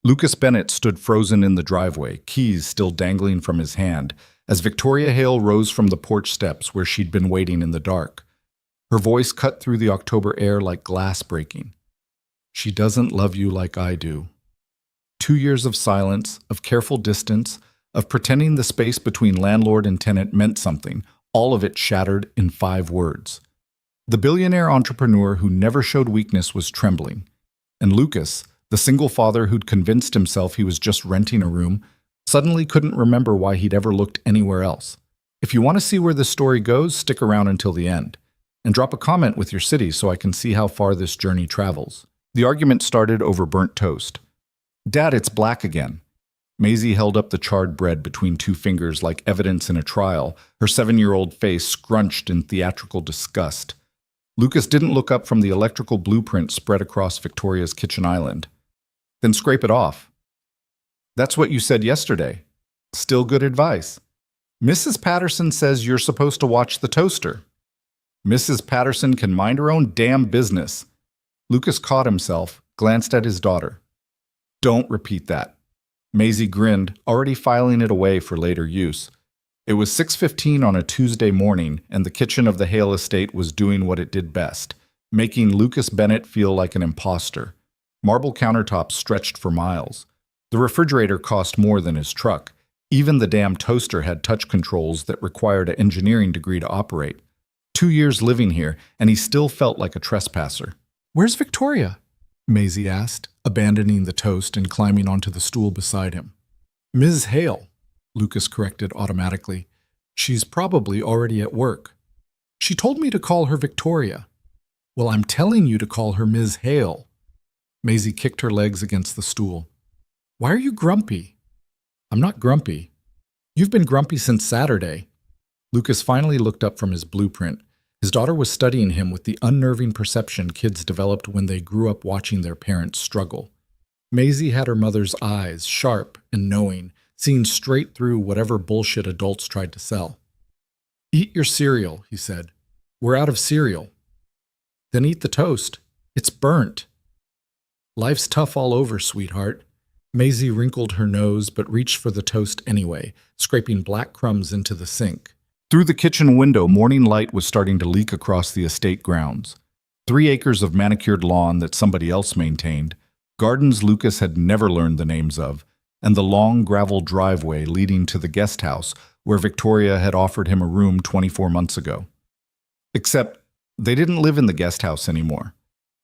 Lucas Bennett stood frozen in the driveway, keys still dangling from his hand, as Victoria Hale rose from the porch steps where she'd been waiting in the dark. Her voice cut through the October air like glass breaking. She doesn't love you like I do. 2 years of silence, of careful distance, of pretending the space between landlord and tenant meant something, all of it shattered in 5 words. The billionaire entrepreneur who never showed weakness was trembling. And Lucas, the single father who'd convinced himself he was just renting a room, suddenly couldn't remember why he'd ever looked anywhere else. If you want to see where this story goes, stick around until the end. And drop a comment with your city so I can see how far this journey travels. The argument started over burnt toast. "Dad, it's black again." Maisie held up the charred bread between 2 fingers like evidence in a trial, her 7-year-old face scrunched in theatrical disgust. Lucas didn't look up from the electrical blueprint spread across Victoria's kitchen island. "Then scrape it off." "That's what you said yesterday." "Still good advice." "Mrs. Patterson says you're supposed to watch the toaster." "Mrs. Patterson can mind her own damn business." Lucas caught himself, glanced at his daughter. "Don't repeat that." Maisie grinned, already filing it away for later use. It was 6:15 on a Tuesday morning, and the kitchen of the Hale estate was doing what it did best, making Lucas Bennett feel like an imposter. Marble countertops stretched for miles. The refrigerator cost more than his truck. Even the damn toaster had touch controls that required an engineering degree to operate. 2 years living here, and he still felt like a trespasser. "Where's Victoria?" Maisie asked, abandoning the toast and climbing onto the stool beside him. "Ms. Hale," Lucas corrected automatically. "She's probably already at work." "She told me to call her Victoria." "Well, I'm telling you to call her Ms. Hale." Maisie kicked her legs against the stool. "Why are you grumpy?" "I'm not grumpy. You've been grumpy since Saturday." Lucas finally looked up from his blueprint. His daughter was studying him with the unnerving perception kids developed when they grew up watching their parents struggle. Maisie had her mother's eyes, sharp and knowing, seeing straight through whatever bullshit adults tried to sell. "Eat your cereal," he said. "We're out of cereal." "Then eat the toast. It's burnt." "Life's tough all over, sweetheart." Maisie wrinkled her nose but reached for the toast anyway, scraping black crumbs into the sink. Through the kitchen window, morning light was starting to leak across the estate grounds. 3 acres of manicured lawn that somebody else maintained, gardens Lucas had never learned the names of, and the long gravel driveway leading to the guest house where Victoria had offered him a room 24 months ago. Except they didn't live in the guest house anymore.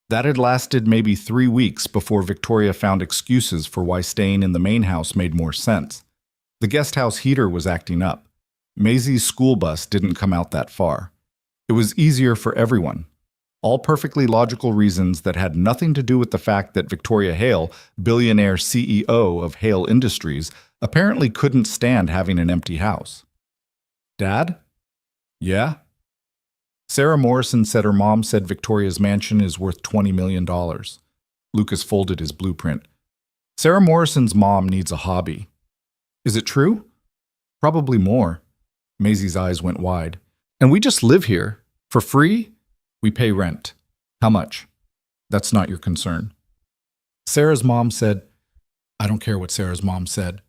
That had lasted maybe 3 weeks before Victoria found excuses for why staying in the main house made more sense. The guest house heater was acting up. Maisie's school bus didn't come out that far. It was easier for everyone. All perfectly logical reasons that had nothing to do with the fact that Victoria Hale, billionaire CEO of Hale Industries, apparently couldn't stand having an empty house. "Dad?" "Yeah?" "Sarah Morrison said her mom said Victoria's mansion is worth $20 million. Lucas folded his blueprint. "Sarah Morrison's mom needs a hobby." "Is it true?" "Probably more." Maisie's eyes went wide. "And we just live here. For free? We pay rent." "How much?" "That's not your concern." "Sarah's mom said—" "I don't care what Sarah's mom said."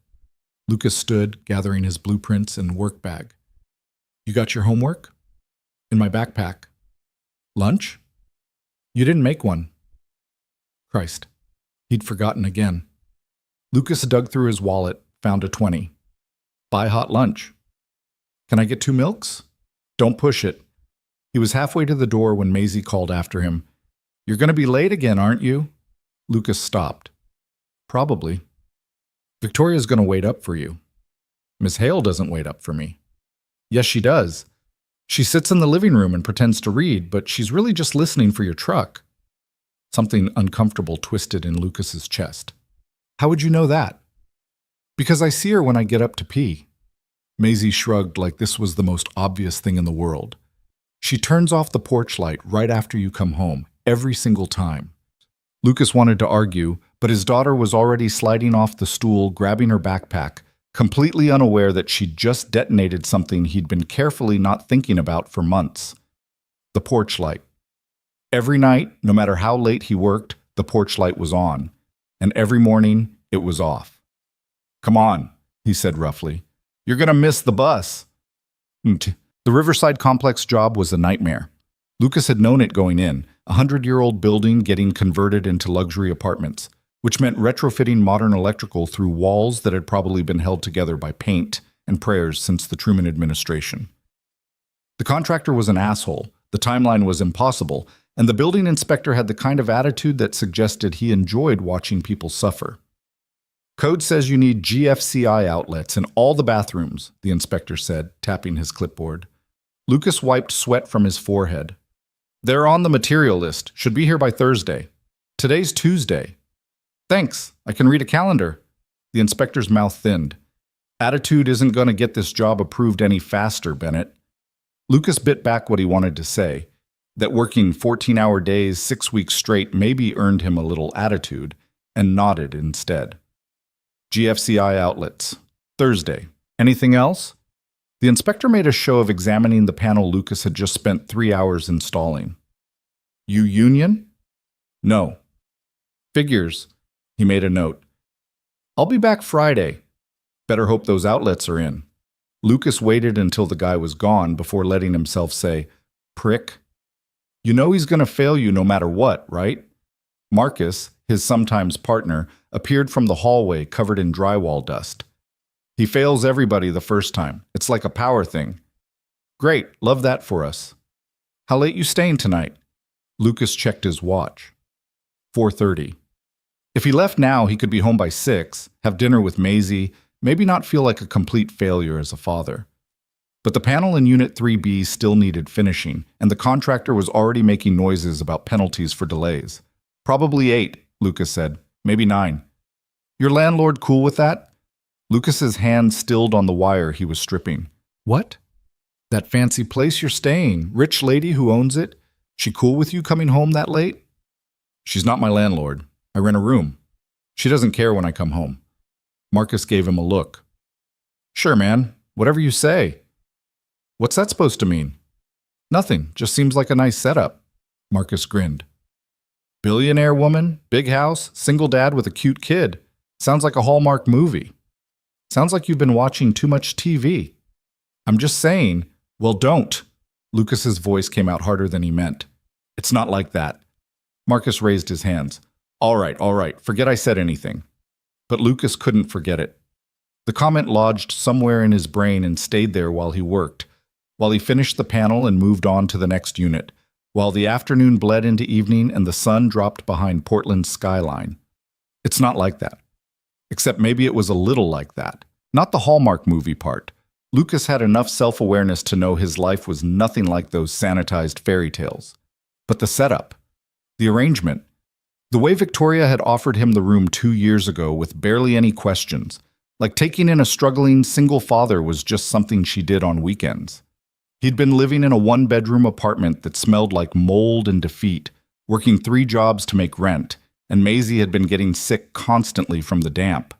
Lucas stood, gathering his blueprints and work bag. "You got your homework?" "In my backpack." "Lunch?" "You didn't make one." Christ. He'd forgotten again. Lucas dug through his wallet, found a 20. "Buy hot lunch." "Can I get 2 milks?" "Don't push it." He was halfway to the door when Maisie called after him. "You're going to be late again, aren't you?" Lucas stopped. "Probably." "Victoria's going to wait up for you." "Miss Hale doesn't wait up for me." "Yes, she does. She sits in the living room and pretends to read, but she's really just listening for your truck." Something uncomfortable twisted in Lucas's chest. "How would you know that?" "Because I see her when I get up to pee." Maisie shrugged like this was the most obvious thing in the world. "She turns off the porch light right after you come home, every single time." Lucas wanted to argue, but his daughter was already sliding off the stool, grabbing her backpack, completely unaware that she'd just detonated something he'd been carefully not thinking about for months. The porch light. Every night, no matter how late he worked, the porch light was on. And every morning, it was off. "Come on," he said roughly. "You're going to miss the bus." The Riverside Complex job was a nightmare. Lucas had known it going in, a 100-year-old building getting converted into luxury apartments, which meant retrofitting modern electrical through walls that had probably been held together by paint and prayers since the Truman administration. The contractor was an asshole, the timeline was impossible, and the building inspector had the kind of attitude that suggested he enjoyed watching people suffer. "Code says you need GFCI outlets in all the bathrooms," the inspector said, tapping his clipboard. Lucas wiped sweat from his forehead. "They're on the material list. Should be here by Thursday. Today's Tuesday." "Thanks. I can read a calendar." The inspector's mouth thinned. "Attitude isn't going to get this job approved any faster, Bennett." Lucas bit back what he wanted to say, that working 14-hour days 6 weeks straight maybe earned him a little attitude, and nodded instead. "GFCI outlets. Thursday. Anything else?" The inspector made a show of examining the panel Lucas had just spent 3 hours installing. "You union?" "No." "Figures." He made a note. "I'll be back Friday." "Better hope those outlets are in." Lucas waited until the guy was gone before letting himself say, "Prick. You know he's going to fail you no matter what, right?" Marcus, his sometimes partner, appeared from the hallway covered in drywall dust. "He fails everybody the first time. It's like a power thing." "Great, love that for us." "How late you staying tonight?" Lucas checked his watch. 4:30. If he left now, he could be home by 6, have dinner with Maisie, maybe not feel like a complete failure as a father. But the panel in Unit 3B still needed finishing, and the contractor was already making noises about penalties for delays. "Probably 8, Lucas said. "Maybe 9. "Your landlord cool with that?" Lucas's hand stilled on the wire he was stripping. "What?" "That fancy place you're staying, rich lady who owns it. She cool with you coming home that late?" "She's not my landlord. I rent a room. She doesn't care when I come home." Marcus gave him a look. "Sure, man. Whatever you say." "What's that supposed to mean?" "Nothing. Just seems like a nice setup." Marcus grinned. "Billionaire woman, big house, single dad with a cute kid. Sounds like a Hallmark movie." "Sounds like you've been watching too much TV." "I'm just saying." "Well, don't." Lucas's voice came out harder than he meant. "It's not like that." Marcus raised his hands. All right. Forget I said anything." But Lucas couldn't forget it. The comment lodged somewhere in his brain and stayed there while he worked, while he finished the panel and moved on to the next unit, while the afternoon bled into evening and the sun dropped behind Portland's skyline. It's not like that. Except maybe it was a little like that. Not the Hallmark movie part. Lucas had enough self-awareness to know his life was nothing like those sanitized fairy tales. But the setup, the arrangement, the way Victoria had offered him the room 2 years ago with barely any questions, like taking in a struggling single father was just something she did on weekends. He'd been living in a one-bedroom apartment that smelled like mold and defeat, working 3 jobs to make rent, and Maisie had been getting sick constantly from the damp.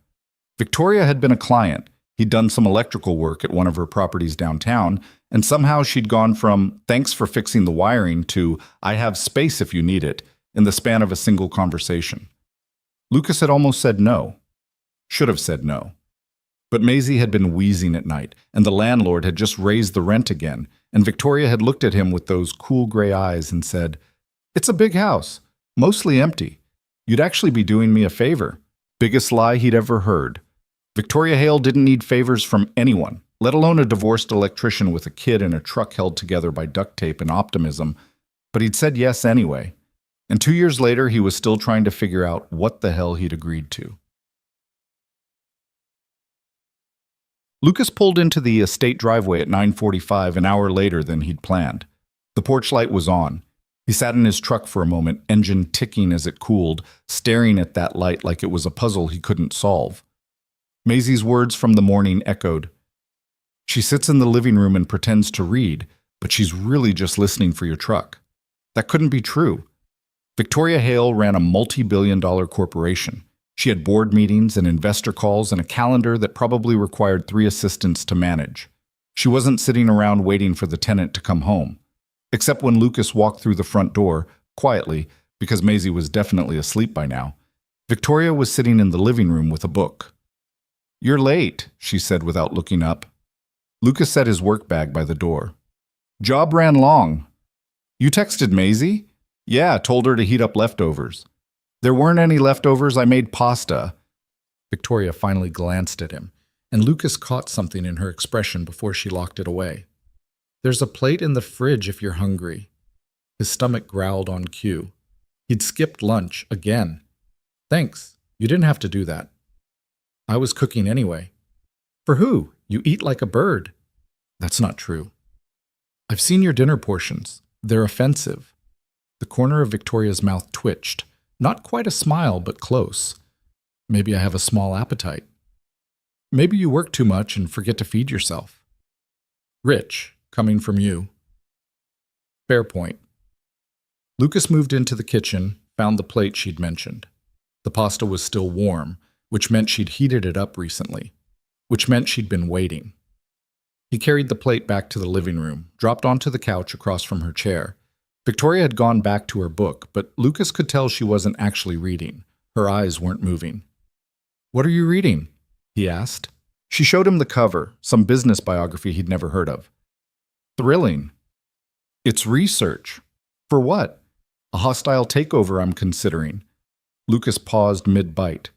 Victoria had been a client. He'd done some electrical work at one of her properties downtown, and somehow she'd gone from "thanks for fixing the wiring" to "I have space if you need it" in the span of a single conversation. Lucas had almost said no. Should have said no. But Maisie had been wheezing at night, and the landlord had just raised the rent again, and Victoria had looked at him with those cool gray eyes and said, "It's a big house, mostly empty. You'd actually be doing me a favor." Biggest lie he'd ever heard. Victoria Hale didn't need favors from anyone, let alone a divorced electrician with a kid in a truck held together by duct tape and optimism, but he'd said yes anyway. And 2 years later, he was still trying to figure out what the hell he'd agreed to. Lucas pulled into the estate driveway at 9:45, an hour later than he'd planned. The porch light was on. He sat in his truck for a moment, engine ticking as it cooled, staring at that light like it was a puzzle he couldn't solve. Maisie's words from the morning echoed. She sits in the living room and pretends to read, but she's really just listening for your truck. That couldn't be true. Victoria Hale ran a multi-billion-dollar corporation. She had board meetings and investor calls and a calendar that probably required 3 assistants to manage. She wasn't sitting around waiting for the tenant to come home. Except when Lucas walked through the front door, quietly, because Maisie was definitely asleep by now. Victoria was sitting in the living room with a book. "You're late," she said without looking up. Lucas set his work bag by the door. "Job ran long." "You texted Maisie?" "Yeah, told her to heat up leftovers." "There weren't any leftovers, I made pasta." Victoria finally glanced at him, and Lucas caught something in her expression before she locked it away. "There's a plate in the fridge if you're hungry." His stomach growled on cue. He'd skipped lunch again. "Thanks, you didn't have to do that." "I was cooking anyway." "For who? You eat like a bird." "That's not true." "I've seen your dinner portions. They're offensive." The corner of Victoria's mouth twitched. Not quite a smile, but close. "Maybe I have a small appetite." "Maybe you work too much and forget to feed yourself." "Rich, coming from you." "Fair point." Lucas moved into the kitchen, found the plate she'd mentioned. The pasta was still warm, which meant she'd heated it up recently, which meant she'd been waiting. He carried the plate back to the living room, dropped onto the couch across from her chair. Victoria had gone back to her book, but Lucas could tell she wasn't actually reading. Her eyes weren't moving. "What are you reading?" he asked. She showed him the cover, some business biography he'd never heard of. "Thrilling." "It's research." "For what?" "A hostile takeover I'm considering." Lucas paused mid-bite.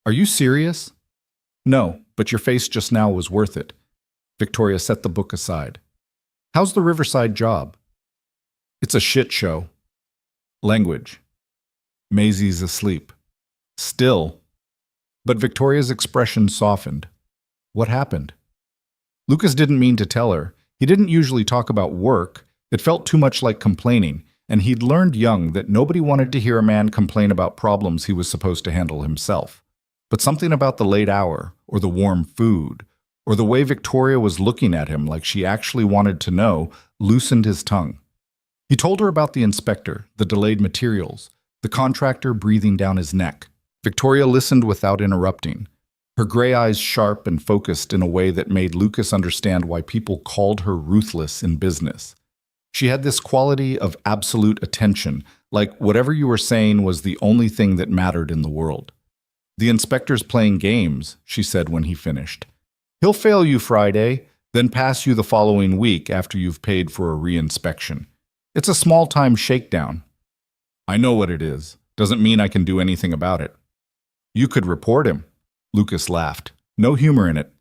"Are you serious?" "No, but your face just now was worth it." Victoria set the book aside. "How's the Riverside job?" "It's a shit show." "Language." "Maisie's asleep." "Still." But Victoria's expression softened. What happened? Lucas didn't mean to tell her. He didn't usually talk about work. It felt too much like complaining, and he'd learned young that nobody wanted to hear a man complain about problems he was supposed to handle himself. But something about the late hour, or the warm food, or the way Victoria was looking at him like she actually wanted to know, loosened his tongue. He told her about the inspector, the delayed materials, the contractor breathing down his neck. Victoria listened without interrupting, her gray eyes sharp and focused in a way that made Lucas understand why people called her ruthless in business. She had this quality of absolute attention, like whatever you were saying was the only thing that mattered in the world. "The inspector's playing games," she said when he finished. "He'll fail you Friday, then pass you the following week after you've paid for a reinspection. It's a small-time shakedown." "I know what it is. Doesn't mean I can do anything about it." "You could report him." Lucas laughed. No humor in it.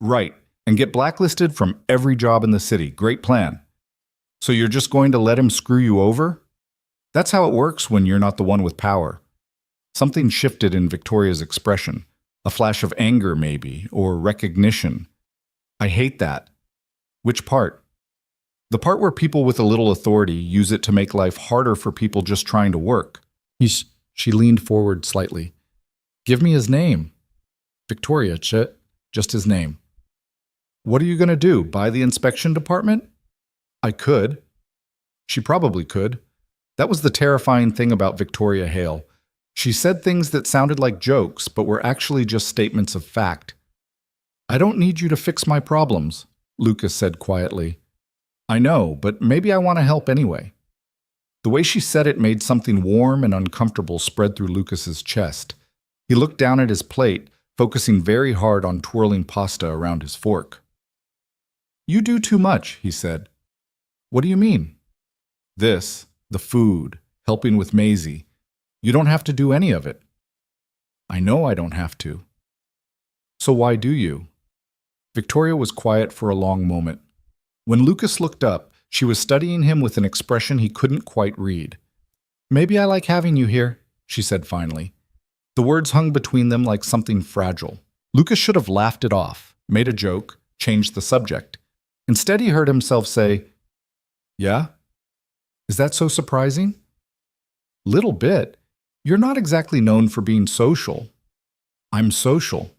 "Right, and get blacklisted from every job in the city. Great plan." "So you're just going to let him screw you over?" "That's how it works when you're not the one with power." Something shifted in Victoria's expression. A flash of anger, maybe, or recognition. "I hate that." "Which part?" "The part where people with a little authority use it to make life harder for people just trying to work." She leaned forward slightly. "Give me his name." "Victoria, just his name." "What are you going to do, buy the inspection department?" "I could." She probably could. That was the terrifying thing about Victoria Hale. She said things that sounded like jokes, but were actually just statements of fact. "I don't need you to fix my problems," Lucas said quietly. "I know, but maybe I want to help anyway." The way she said it made something warm and uncomfortable spread through Lucas's chest. He looked down at his plate, focusing very hard on twirling pasta around his fork. "You do too much," he said. "What do you mean?" "This, the food, helping with Maisie. You don't have to do any of it." "I know I don't have to." "So why do you?" Victoria was quiet for a long moment. When Lucas looked up, she was studying him with an expression he couldn't quite read. "Maybe I like having you here," she said finally. The words hung between them like something fragile. Lucas should have laughed it off, made a joke, changed the subject. Instead, he heard himself say, "Yeah? Is that so surprising?" "Little bit. You're not exactly known for being social." "I'm social."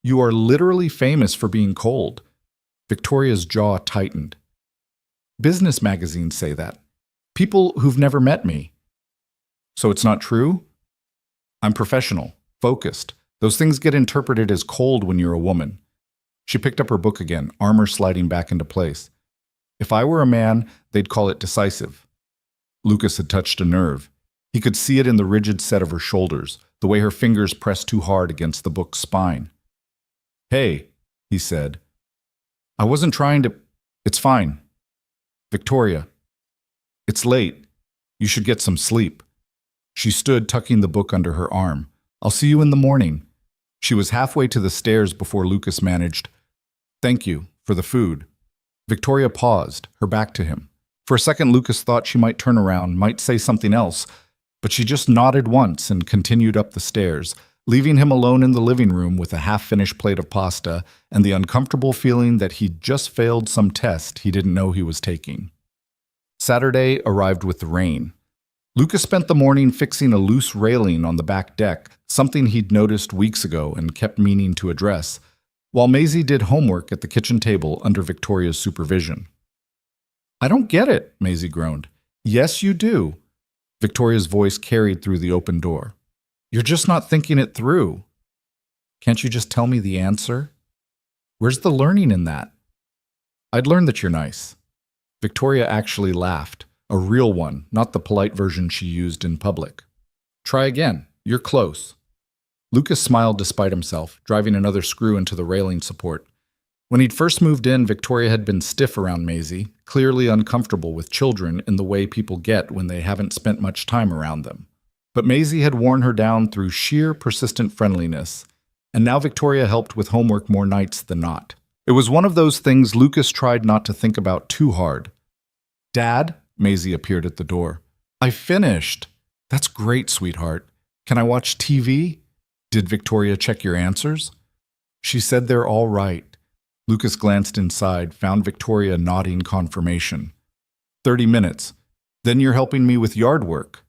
"You are literally famous for being cold." Victoria's jaw tightened. "Business magazines say that. People who've never met me." "So it's not true?" "I'm professional, focused. Those things get interpreted as cold when you're a woman." She picked up her book again, armor sliding back into place. "If I were a man, they'd call it decisive." Lucas had touched a nerve. He could see it in the rigid set of her shoulders, the way her fingers pressed too hard against the book's spine. "Hey," he said. "I wasn't trying to—" "It's fine. Victoria, it's late. You should get some sleep." She stood, tucking the book under her arm. "I'll see you in the morning." She was halfway to the stairs before Lucas managed, "Thank you for the food." Victoria paused, her back to him. For a second, Lucas thought she might turn around, might say something else, but she just nodded once and continued up the stairs, leaving him alone in the living room with a half-finished plate of pasta and the uncomfortable feeling that he'd just failed some test he didn't know he was taking. Saturday arrived with the rain. Lucas spent the morning fixing a loose railing on the back deck, something he'd noticed weeks ago and kept meaning to address, while Maisie did homework at the kitchen table under Victoria's supervision. "I don't get it," Maisie groaned. "Yes, you do." Victoria's voice carried through the open door. "You're just not thinking it through." "Can't you just tell me the answer?" "Where's the learning in that?" "I'd learn that you're nice." Victoria actually laughed, a real one, not the polite version she used in public. "Try again. You're close." Lucas smiled despite himself, driving another screw into the railing support. When he'd first moved in, Victoria had been stiff around Maisie, clearly uncomfortable with children in the way people get when they haven't spent much time around them. But Maisie had worn her down through sheer, persistent friendliness, and now Victoria helped with homework more nights than not. It was one of those things Lucas tried not to think about too hard. "Dad?" Maisie appeared at the door. "I finished." "That's great, sweetheart. Can I watch TV?" "Did Victoria check your answers?" "She said they're all right." Lucas glanced inside, found Victoria nodding confirmation. 30 minutes. Then you're helping me with yard work."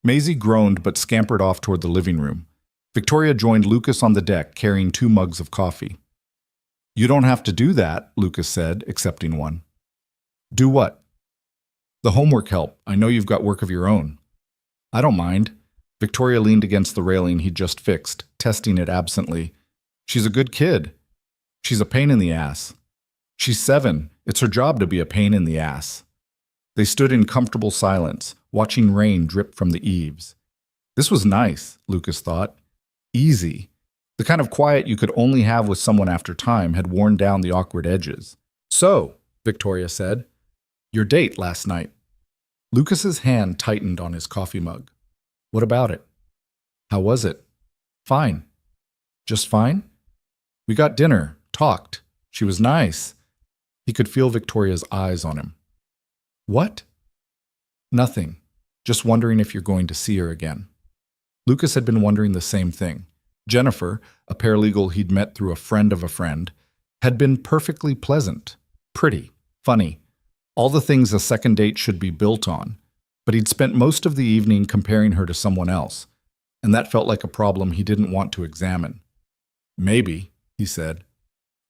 Maisie groaned but scampered off toward the living room. Victoria joined Lucas on the deck, carrying 2 mugs of coffee. "You don't have to do that," Lucas said, accepting one. "Do what?" "The homework help. I know you've got work of your own." "I don't mind." Victoria leaned against the railing he'd just fixed, testing it absently. "She's a good kid." "She's a pain in the ass." "She's 7. It's her job to be a pain in the ass." They stood in comfortable silence, watching rain drip from the eaves. This was nice, Lucas thought. Easy. The kind of quiet you could only have with someone after time had worn down the awkward edges. "So," Victoria said, "your date last night." Lucas's hand tightened on his coffee mug. "What about it?" "How was it?" "Fine." "Just fine?" "We got dinner. Talked. She was nice." He could feel Victoria's eyes on him. "What?" "Nothing. Just wondering if you're going to see her again." Lucas had been wondering the same thing. Jennifer, a paralegal he'd met through a friend of a friend, had been perfectly pleasant, pretty, funny, all the things a second date should be built on, but he'd spent most of the evening comparing her to someone else, and that felt like a problem he didn't want to examine. "Maybe," he said.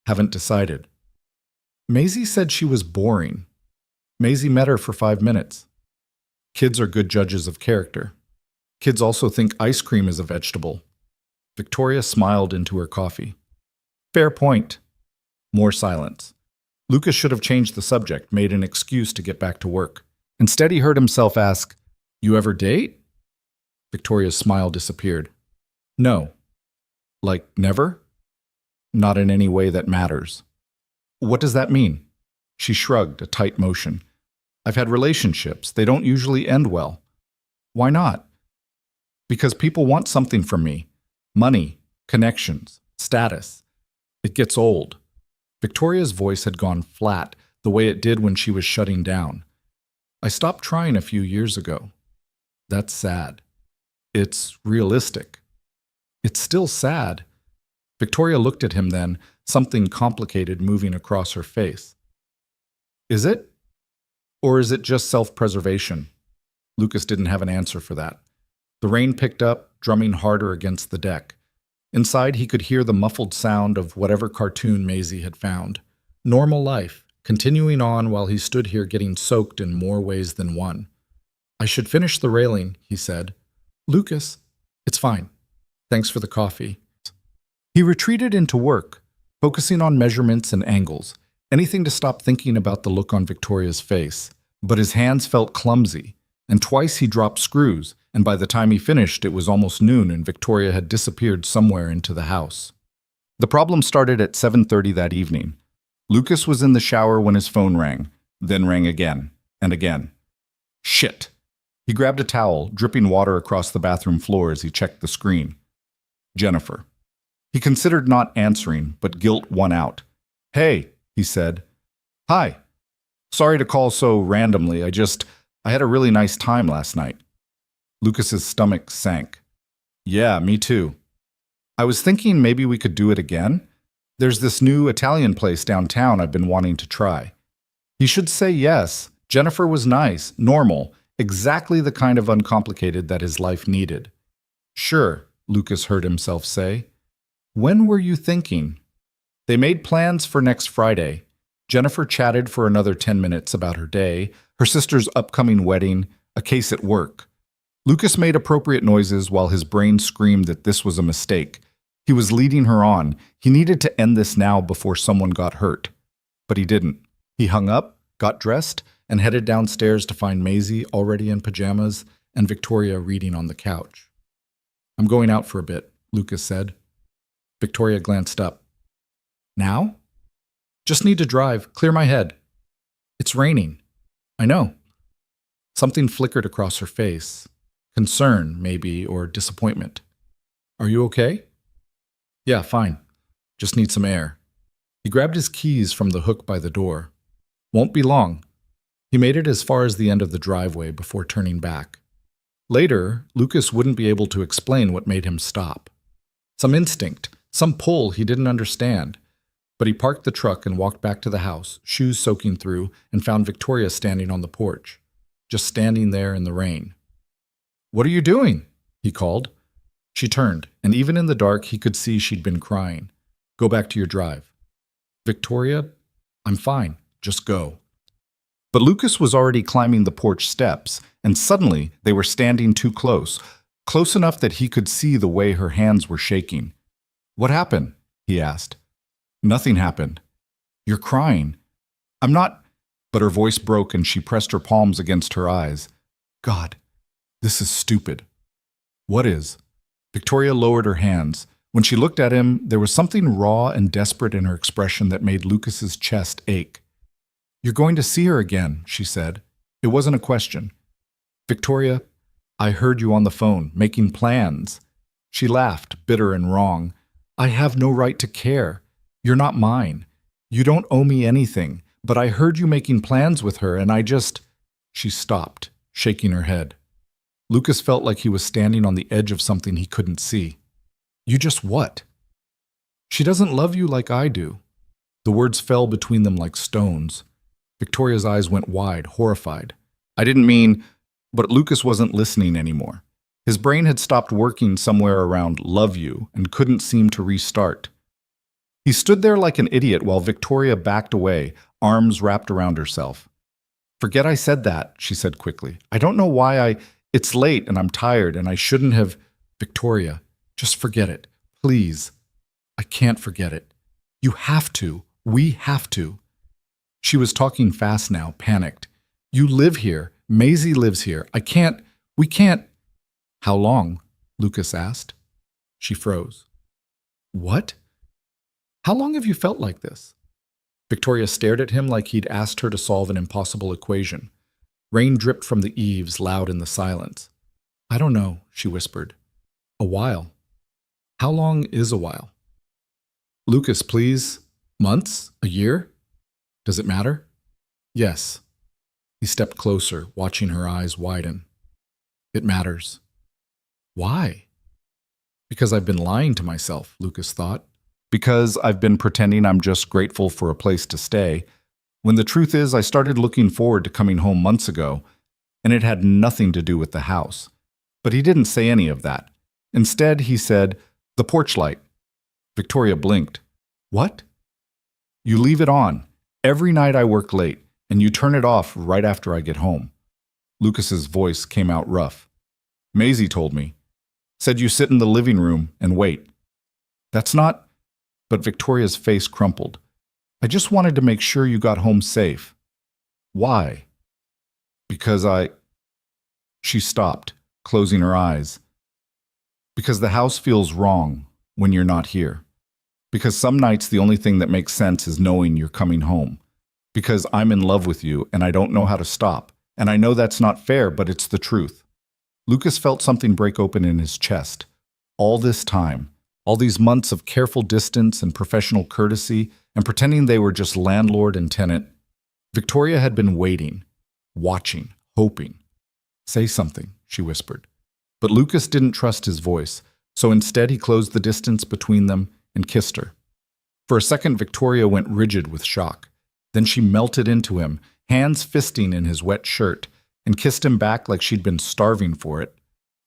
"Haven't decided." Maisie said she was boring. Maisie met her for 5 minutes. Kids are good judges of character. Kids also think ice cream is a vegetable. Victoria smiled into her coffee. "Fair point." More silence. Lucas should have changed the subject, made an excuse to get back to work. Instead, he heard himself ask, "You ever date?" Victoria's smile disappeared. "No." "Like never?" "Not in any way that matters." "What does that mean?" She shrugged, a tight motion. "I've had relationships. They don't usually end well." "Why not?" "Because people want something from me. Money, connections, status. It gets old." Victoria's voice had gone flat, the way it did when she was shutting down. "I stopped trying a few years ago." "That's sad." "It's realistic." "It's still sad." Victoria looked at him then, something complicated moving across her face. "Is it? Or is it just self-preservation?" Lucas didn't have an answer for that. The rain picked up, drumming harder against the deck. Inside, he could hear the muffled sound of whatever cartoon Maisie had found. Normal life, continuing on while he stood here getting soaked in more ways than one. "I should finish the railing," he said. "Lucas, it's fine. Thanks for the coffee." He retreated into work, focusing on measurements and angles, anything to stop thinking about the look on Victoria's face. But his hands felt clumsy, and twice he dropped screws, and by the time he finished, it was almost noon and Victoria had disappeared somewhere into the house. The problem started at 7:30 that evening. Lucas was in the shower when his phone rang, then rang again and again. Shit! He grabbed a towel, dripping water across the bathroom floor as he checked the screen. Jennifer. He considered not answering, but guilt won out. Hey, he said. Hi. Sorry to call so randomly. I had a really nice time last night. Lucas's stomach sank. Yeah, me too. I was thinking maybe we could do it again. There's this new Italian place downtown I've been wanting to try. He should say yes. Jennifer was nice, normal, exactly the kind of uncomplicated that his life needed. Sure, Lucas heard himself say. When were you thinking? They made plans for next Friday. Jennifer chatted for another 10 minutes about her day, her sister's upcoming wedding, a case at work. Lucas made appropriate noises while his brain screamed that this was a mistake. He was leading her on. He needed to end this now before someone got hurt. But he didn't. He hung up, got dressed, and headed downstairs to find Maisie already in pajamas and Victoria reading on the couch. I'm going out for a bit, Lucas said. Victoria glanced up. Now? Just need to drive, clear my head. It's raining. I know. Something flickered across her face. Concern, maybe, or disappointment. Are you okay? Yeah, fine. Just need some air. He grabbed his keys from the hook by the door. Won't be long. He made it as far as the end of the driveway before turning back. Later, Lucas wouldn't be able to explain what made him stop. Some instinct, some pull he didn't understand. But he parked the truck and walked back to the house, shoes soaking through, and found Victoria standing on the porch, just standing there in the rain. What are you doing? He called. She turned, and even in the dark he could see she'd been crying. Go back to your drive. Victoria, I'm fine. Just go. But Lucas was already climbing the porch steps, and suddenly they were standing too close, close enough that he could see the way her hands were shaking. What happened? He asked. Nothing happened. You're crying. I'm not. But her voice broke and she pressed her palms against her eyes. God, this is stupid. What is? Victoria lowered her hands. When she looked at him, there was something raw and desperate in her expression that made Lucas's chest ache. You're going to see her again, she said. It wasn't a question. Victoria, I heard you on the phone, making plans. She laughed, bitter and wrong. I have no right to care. You're not mine. You don't owe me anything, but I heard you making plans with her and I just... She stopped, shaking her head. Lucas felt like he was standing on the edge of something he couldn't see. You just what? She doesn't love you like I do. The words fell between them like stones. Victoria's eyes went wide, horrified. I didn't mean... But Lucas wasn't listening anymore. His brain had stopped working somewhere around love you and couldn't seem to restart. He stood there like an idiot while Victoria backed away, arms wrapped around herself. Forget I said that, she said quickly. I don't know why It's late and I'm tired and I shouldn't have... Victoria, just forget it. Please. I can't forget it. You have to. We have to. She was talking fast now, panicked. You live here. Maisie lives here. We can't... How long? Lucas asked. She froze. What? How long have you felt like this? Victoria stared at him like he'd asked her to solve an impossible equation. Rain dripped from the eaves, loud in the silence. I don't know, she whispered. A while. How long is a while? Lucas, please. Months? A year? Does it matter? Yes. He stepped closer, watching her eyes widen. It matters. Why? Because I've been lying to myself, Lucas thought. Because I've been pretending I'm just grateful for a place to stay, when the truth is I started looking forward to coming home months ago, and it had nothing to do with the house. But he didn't say any of that. Instead, he said, the porch light. Victoria blinked. What? You leave it on. Every night I work late, and you turn it off right after I get home. Lucas's voice came out rough. Maisie told me. Said you sit in the living room and wait. That's not... But Victoria's face crumpled. I just wanted to make sure you got home safe. Why? Because She stopped. closing her eyes. Because the house feels wrong when you're not here. Because some nights the only thing that makes sense is knowing you're coming home. Because I'm in love with you and I don't know how to stop. And I know that's not fair, but it's the truth. Lucas felt something break open in his chest. All this time, all these months of careful distance and professional courtesy and pretending they were just landlord and tenant, Victoria had been waiting, watching, hoping. Say something, she whispered. But Lucas didn't trust his voice, so instead he closed the distance between them and kissed her. For a second, Victoria went rigid with shock. Then she melted into him, hands fisting in his wet shirt, and kissed him back like she'd been starving for it.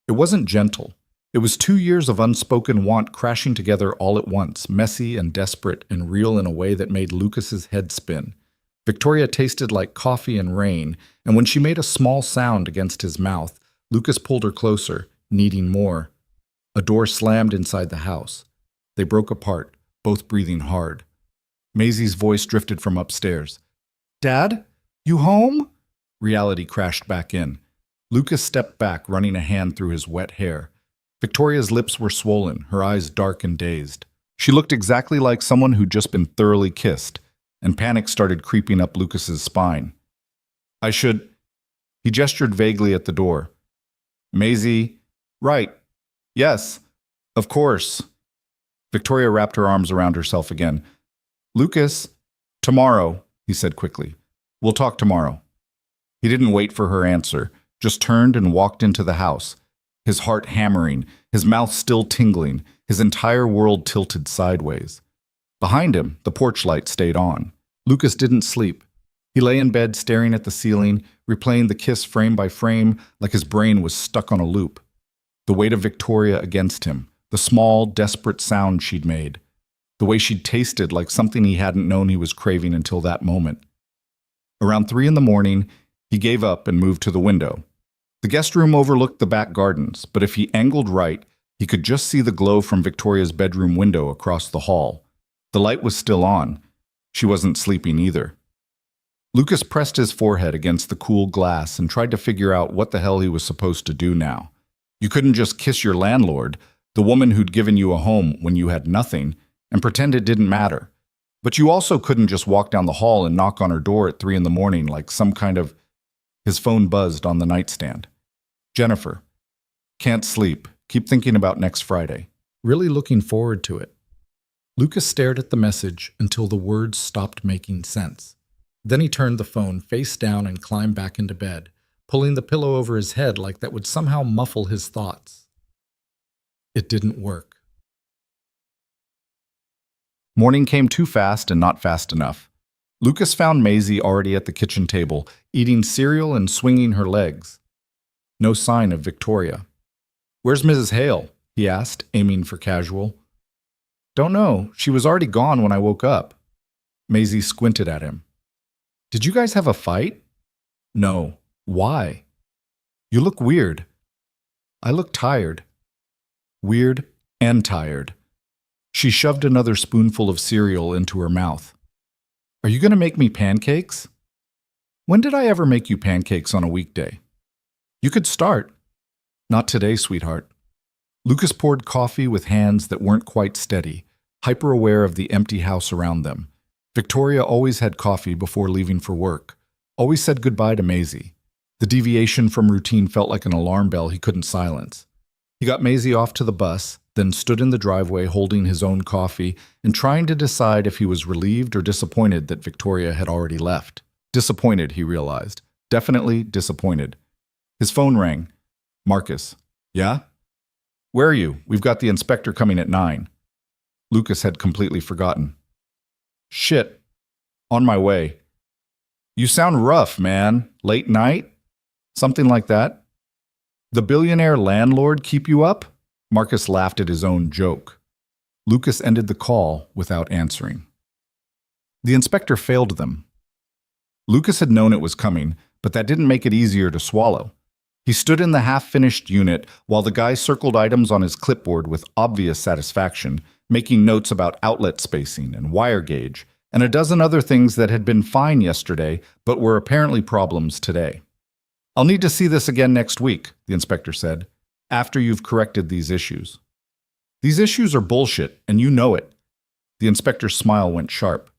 It wasn't gentle. It was 2 years of unspoken want crashing together all at once, messy and desperate and real in a way that made Lucas's head spin. Victoria tasted like coffee and rain, and when she made a small sound against his mouth, Lucas pulled her closer, needing more. A door slammed inside the house. They broke apart, both breathing hard. Maisie's voice drifted from upstairs. "Dad? You home?" Reality crashed back in. Lucas stepped back, running a hand through his wet hair. Victoria's lips were swollen, her eyes dark and dazed. She looked exactly like someone who'd just been thoroughly kissed, and panic started creeping up Lucas's spine. "I should—" He gestured vaguely at the door. "Maisie, right. Yes, of course." Victoria wrapped her arms around herself again. "Lucas, tomorrow," he said quickly. "We'll talk tomorrow." He didn't wait for her answer, just turned and walked into the house, his heart hammering, his mouth still tingling, his entire world tilted sideways. Behind him, the porch light stayed on. Lucas didn't sleep. He lay in bed staring at the ceiling, replaying the kiss frame by frame like his brain was stuck on a loop. The weight of Victoria against him, the small, desperate sound she'd made, the way she'd tasted like something he hadn't known he was craving until that moment. Around 3 a.m, he gave up and moved to the window. The guest room overlooked the back gardens, but if he angled right, he could just see the glow from Victoria's bedroom window across the hall. The light was still on. She wasn't sleeping either. Lucas pressed his forehead against the cool glass and tried to figure out what the hell he was supposed to do now. You couldn't just kiss your landlord, the woman who'd given you a home when you had nothing, and pretend it didn't matter. But you also couldn't just walk down the hall and knock on her door at 3 a.m. like some kind of... His phone buzzed on the nightstand. "Jennifer. Can't sleep. Keep thinking about next Friday. Really looking forward to it." Lucas stared at the message until the words stopped making sense. Then he turned the phone face down and climbed back into bed, pulling the pillow over his head like that would somehow muffle his thoughts. It didn't work. Morning came too fast and not fast enough. Lucas found Maisie already at the kitchen table, eating cereal and swinging her legs. No sign of Victoria. "Where's Mrs. Hale?" he asked, aiming for casual. "Don't know. She was already gone when I woke up." Maisie squinted at him. "Did you guys have a fight?" "No. Why?" "You look weird." "I look tired." Weird and tired. She shoved another spoonful of cereal into her mouth. "Are you going to make me pancakes?" "When did I ever make you pancakes on a weekday?" "You could start." "Not today, sweetheart." Lucas poured coffee with hands that weren't quite steady, hyper-aware of the empty house around them. Victoria always had coffee before leaving for work, always said goodbye to Maisie. The deviation from routine felt like an alarm bell he couldn't silence. He got Maisie off to the bus, then stood in the driveway holding his own coffee and trying to decide if he was relieved or disappointed that Victoria had already left. Disappointed, he realized. Definitely disappointed. His phone rang. "Marcus." "Yeah?" "Where are you? We've got the inspector coming at 9. Lucas had completely forgotten. "Shit. On my way." "You sound rough, man. Late night?" "Something like that." "The billionaire landlord keep you up?" Marcus laughed at his own joke. Lucas ended the call without answering. The inspector failed them. Lucas had known it was coming, but that didn't make it easier to swallow. He stood in the half-finished unit while the guy circled items on his clipboard with obvious satisfaction, making notes about outlet spacing and wire gauge, and a dozen other things that had been fine yesterday but were apparently problems today. I'll need to see this again next week, the inspector said, after you've corrected these issues. These issues are bullshit, and you know it. The inspector's smile went sharp.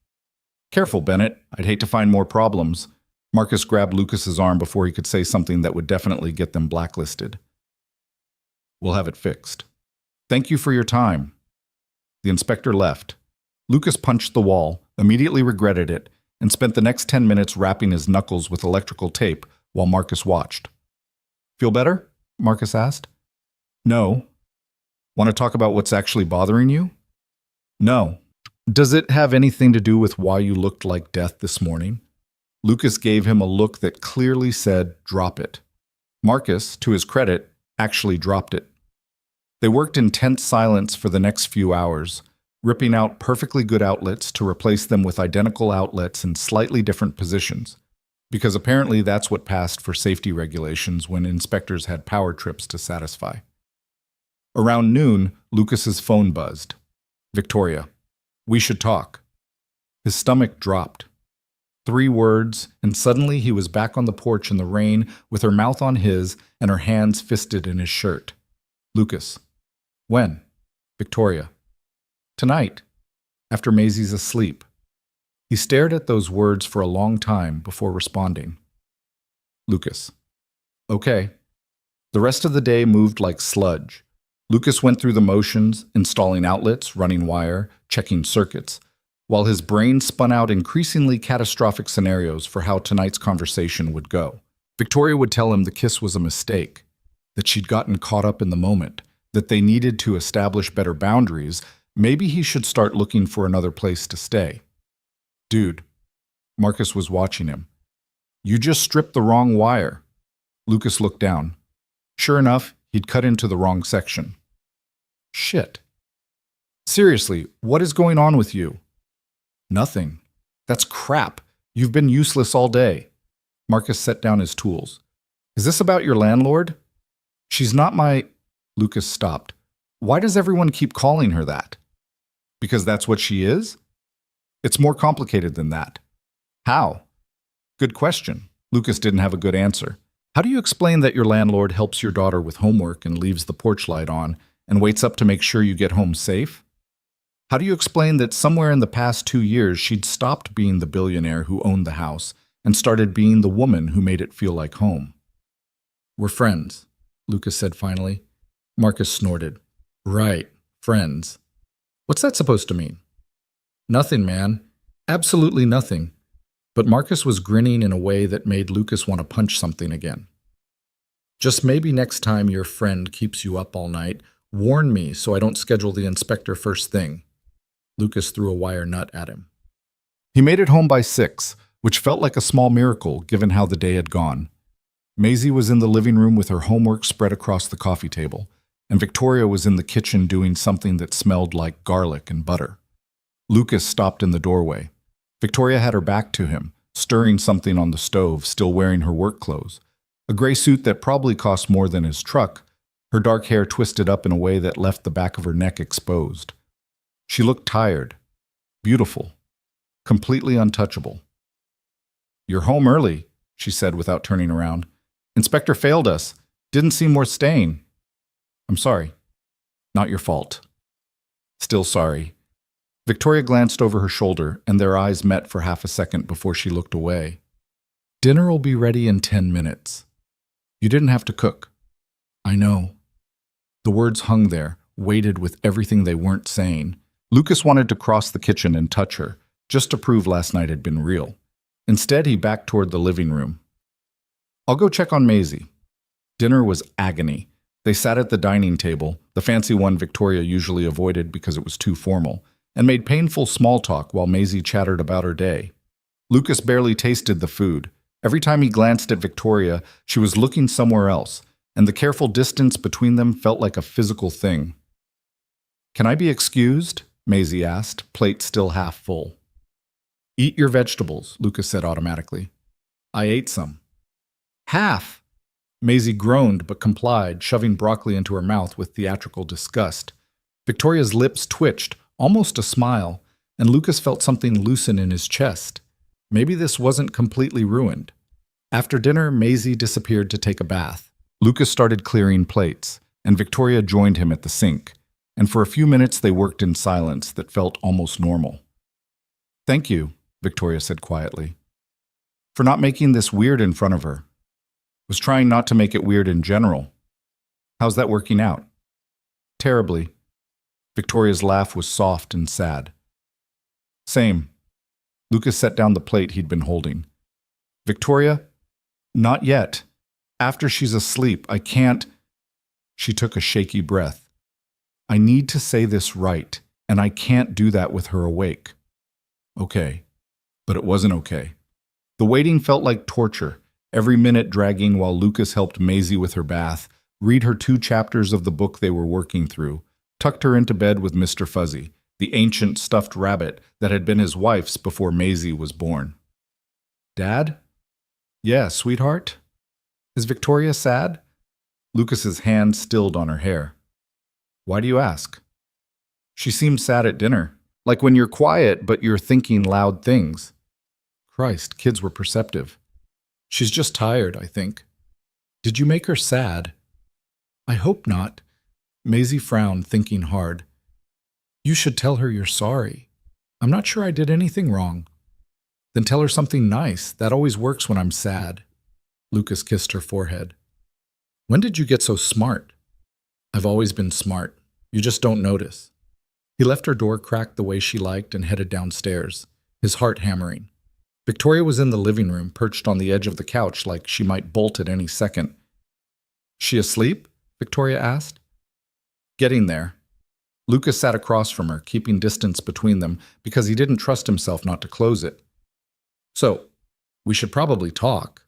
Careful, Bennett. I'd hate to find more problems. Marcus grabbed Lucas's arm before he could say something that would definitely get them blacklisted. We'll have it fixed. Thank you for your time. The inspector left. Lucas punched the wall, immediately regretted it, and spent the next 10 minutes wrapping his knuckles with electrical tape while Marcus watched. Feel better? Marcus asked. No. Want to talk about what's actually bothering you? No. Does it have anything to do with why you looked like death this morning? Lucas gave him a look that clearly said, drop it. Marcus, to his credit, actually dropped it. They worked in tense silence for the next few hours, ripping out perfectly good outlets to replace them with identical outlets in slightly different positions, because apparently that's what passed for safety regulations when inspectors had power trips to satisfy. Around noon, Lucas's phone buzzed. Victoria. We should talk. His stomach dropped. 3 words, and suddenly he was back on the porch in the rain with her mouth on his and her hands fisted in his shirt. Lucas. When? Victoria. Tonight, after Maisie's asleep. He stared at those words for a long time before responding. Lucas. Okay. The rest of the day moved like sludge. Lucas went through the motions, installing outlets, running wire, checking circuits, while his brain spun out increasingly catastrophic scenarios for how tonight's conversation would go. Victoria would tell him the kiss was a mistake, that she'd gotten caught up in the moment, that they needed to establish better boundaries. Maybe he should start looking for another place to stay. Dude, Marcus was watching him. You just stripped the wrong wire. Lucas looked down. Sure enough, he'd cut into the wrong section. Shit. Seriously, what is going on with you? Nothing. That's crap. You've been useless all day. Marcus set down his tools. Is this about your landlord? She's not my... Lucas stopped. Why does everyone keep calling her that? Because that's what she is? It's more complicated than that. How? Good question. Lucas didn't have a good answer. How do you explain that your landlord helps your daughter with homework and leaves the porch light on and waits up to make sure you get home safe? How do you explain that somewhere in the past 2 years she'd stopped being the billionaire who owned the house and started being the woman who made it feel like home? We're friends, Lucas said finally. Marcus snorted. Right, friends. What's that supposed to mean? Nothing, man. Absolutely nothing. But Marcus was grinning in a way that made Lucas want to punch something again. Just maybe next time your friend keeps you up all night, warn me so I don't schedule the inspector first thing. Lucas threw a wire nut at him. He made it home by 6, which felt like a small miracle given how the day had gone. Maisie was in the living room with her homework spread across the coffee table, and Victoria was in the kitchen doing something that smelled like garlic and butter. Lucas stopped in the doorway. Victoria had her back to him, stirring something on the stove, still wearing her work clothes. A gray suit that probably cost more than his truck, her dark hair twisted up in a way that left the back of her neck exposed. She looked tired, beautiful, completely untouchable. You're home early, she said without turning around. Inspector failed us. Didn't seem worth staying. I'm sorry. Not your fault. Still sorry. Victoria glanced over her shoulder, and their eyes met for half a second before she looked away. Dinner will be ready in 10 minutes. You didn't have to cook. I know. The words hung there, weighted with everything they weren't saying. Lucas wanted to cross the kitchen and touch her, just to prove last night had been real. Instead, he backed toward the living room. I'll go check on Maisie. Dinner was agony. They sat at the dining table, the fancy one Victoria usually avoided because it was too formal, and made painful small talk while Maisie chattered about her day. Lucas barely tasted the food. Every time he glanced at Victoria, she was looking somewhere else, and the careful distance between them felt like a physical thing. Can I be excused? Maisie asked, plate still half full. Eat your vegetables, Lucas said automatically. I ate some. Half! Maisie groaned but complied, shoving broccoli into her mouth with theatrical disgust. Victoria's lips twitched, almost a smile, and Lucas felt something loosen in his chest. Maybe this wasn't completely ruined. After dinner, Maisie disappeared to take a bath. Lucas started clearing plates, and Victoria joined him at the sink, and for a few minutes they worked in silence that felt almost normal. "Thank you," Victoria said quietly, "for not making this weird in front of her. Was trying not to make it weird in general. How's that working out?" "Terribly." Victoria's laugh was soft and sad. "Same." Lucas set down the plate he'd been holding. "Victoria, not yet. After she's asleep, I can't." She took a shaky breath. "I need to say this right, and I can't do that with her awake." Okay. But it wasn't okay. The waiting felt like torture, every minute dragging while Lucas helped Maisie with her bath, read her 2 chapters of the book they were working through, tucked her into bed with Mr. Fuzzy, the ancient stuffed rabbit that had been his wife's before Maisie was born. "Dad?" "Yeah, sweetheart?" "Is Victoria sad?" Lucas's hand stilled on her hair. "Why do you ask?" "She seemed sad at dinner, like when you're quiet but you're thinking loud things." Christ, kids were perceptive. "She's just tired, I think." "Did you make her sad?" "I hope not." Maisie frowned, thinking hard. "You should tell her you're sorry." "I'm not sure I did anything wrong." "Then tell her something nice. That always works when I'm sad." Lucas kissed her forehead. "When did you get so smart?" "I've always been smart. You just don't notice." He left her door cracked the way she liked and headed downstairs, his heart hammering. Victoria was in the living room, perched on the edge of the couch like she might bolt at any second. "She asleep?" Victoria asked. "Getting there." Lucas sat across from her, keeping distance between them because he didn't trust himself not to close it. "So, we should probably talk."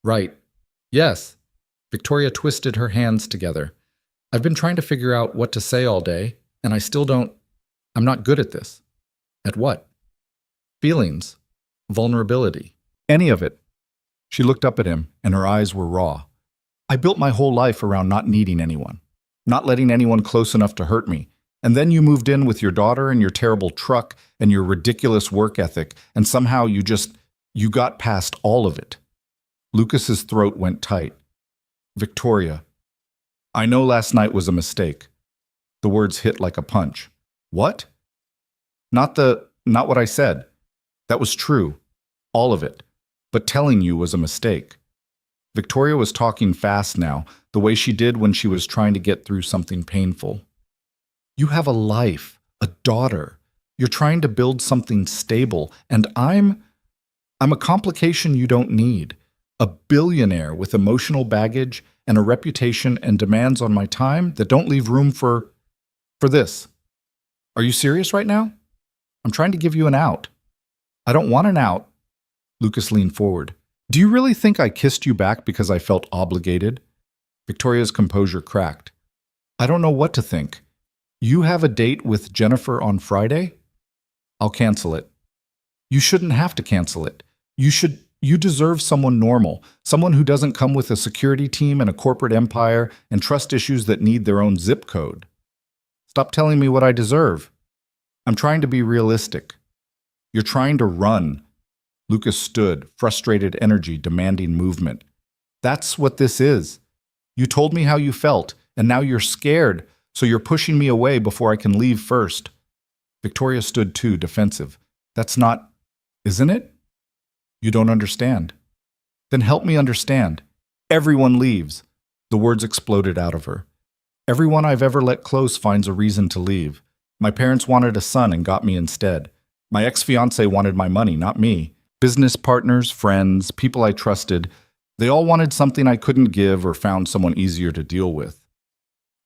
"Right. Yes." Victoria twisted her hands together. "I've been trying to figure out what to say all day, and I still don't. I'm not good at this." "At what?" "Feelings. Vulnerability. Any of it." She looked up at him, and her eyes were raw. "I built my whole life around not needing anyone, not letting anyone close enough to hurt me. And then you moved in with your daughter and your terrible truck and your ridiculous work ethic, and somehow you got past all of it." Lucas's throat went tight. "Victoria, I know last night was a mistake." The words hit like a punch. "What?" Not what I said. That was true. All of it. But telling you was a mistake." Victoria was talking fast now, the way she did when she was trying to get through something painful. "You have a life, a daughter. You're trying to build something stable, and I'm a complication you don't need. A billionaire with emotional baggage and a reputation and demands on my time that don't leave room for this. Are you serious right now? I'm trying to give you an out." "I don't want an out." Lucas leaned forward. "Do you really think I kissed you back because I felt obligated?" Victoria's composure cracked. "I don't know what to think. You have a date with Jennifer on Friday?" "I'll cancel it." "You shouldn't have to cancel it. You deserve someone normal, someone who doesn't come with a security team and a corporate empire and trust issues that need their own zip code." "Stop telling me what I deserve." "I'm trying to be realistic." "You're trying to run." Lucas stood, frustrated energy demanding movement. "That's what this is. You told me how you felt, and now you're scared, so you're pushing me away before I can leave first." Victoria stood too, defensive. "That's not, isn't it?" "You don't understand." "Then help me understand. Everyone leaves." The words exploded out of her. "Everyone I've ever let close finds a reason to leave. My parents wanted a son and got me instead. My ex-fiancé wanted my money, not me. Business partners, friends, people I trusted, they all wanted something I couldn't give or found someone easier to deal with.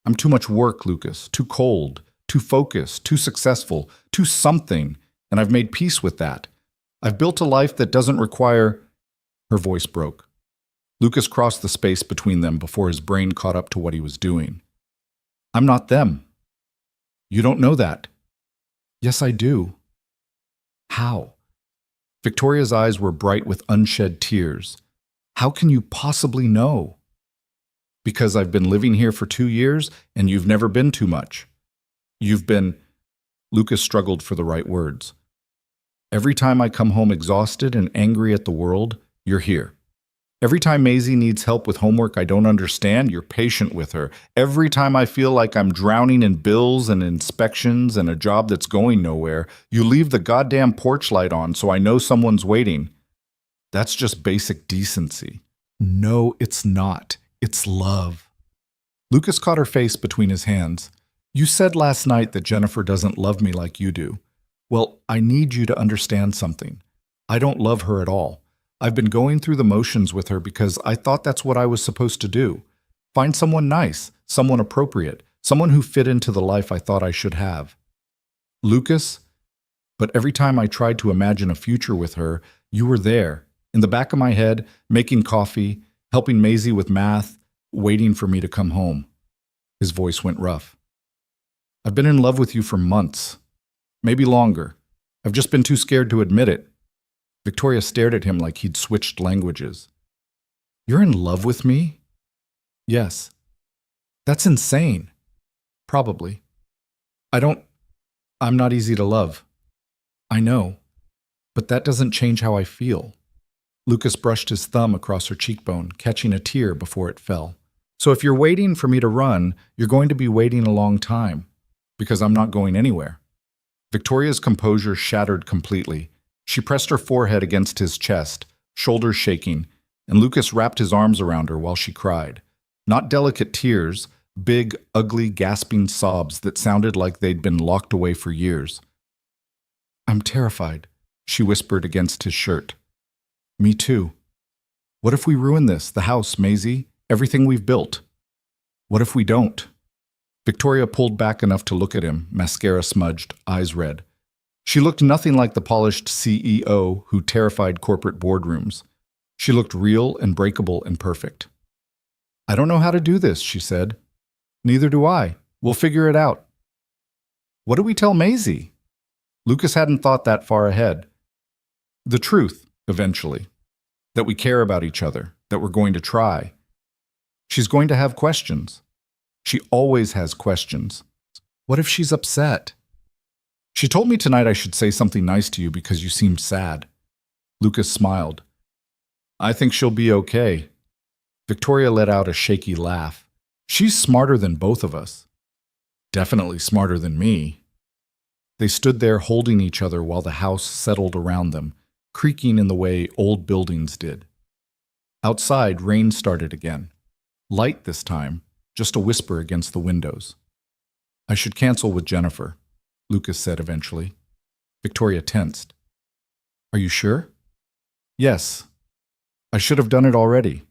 I'm too much work, Lucas, too cold, too focused, too successful, too something, and I've made peace with that. I've built a life that doesn't require—" Her voice broke. Lucas crossed the space between them before his brain caught up to what he was doing. "I'm not them." "You don't know that." "Yes, I do." "How?" Victoria's eyes were bright with unshed tears. "How can you possibly know?" "Because I've been living here for 2 years, and you've never been too much. You've been—" Lucas struggled for the right words. "Every time I come home exhausted and angry at the world, you're here. Every time Maisie needs help with homework I don't understand, you're patient with her. Every time I feel like I'm drowning in bills and inspections and a job that's going nowhere, you leave the goddamn porch light on so I know someone's waiting. That's just basic decency. No, it's not. It's love. Lucas caught her face between his hands. You said last night that Jennifer doesn't love me like you do. Well, I need you to understand something. I don't love her at all. I've been going through the motions with her because I thought that's what I was supposed to do. Find someone nice, someone appropriate, someone who fit into the life I thought I should have. Lucas, but every time I tried to imagine a future with her, you were there, in the back of my head, making coffee, helping Maisie with math, waiting for me to come home. His voice went rough. I've been in love with you for months, maybe longer. I've just been too scared to admit it. Victoria stared at him like he'd switched languages. You're in love with me? Yes. That's insane. Probably. I'm not easy to love. I know. But that doesn't change how I feel. Lucas brushed his thumb across her cheekbone, catching a tear before it fell. So if you're waiting for me to run, you're going to be waiting a long time. Because I'm not going anywhere. Victoria's composure shattered completely. She pressed her forehead against his chest, shoulders shaking, and Lucas wrapped his arms around her while she cried. Not delicate tears, big, ugly, gasping sobs that sounded like they'd been locked away for years. I'm terrified, she whispered against his shirt. Me too. What if we ruin this, the house, Maisie, everything we've built? What if we don't? Victoria pulled back enough to look at him, mascara smudged, eyes red. She looked nothing like the polished CEO who terrified corporate boardrooms. She looked real and breakable and perfect. I don't know how to do this, she said. Neither do I. We'll figure it out. What do we tell Maisie? Lucas hadn't thought that far ahead. The truth, eventually. That we care about each other, that we're going to try. She's going to have questions. She always has questions. What if she's upset? She told me tonight I should say something nice to you because you seemed sad. Lucas smiled. I think she'll be okay. Victoria let out a shaky laugh. She's smarter than both of us. Definitely smarter than me. They stood there holding each other while the house settled around them, creaking in the way old buildings did. Outside, rain started again. Light this time, just a whisper against the windows. I should cancel with Jennifer, Lucas said eventually. Victoria tensed. Are you sure? Yes. I should have done it already.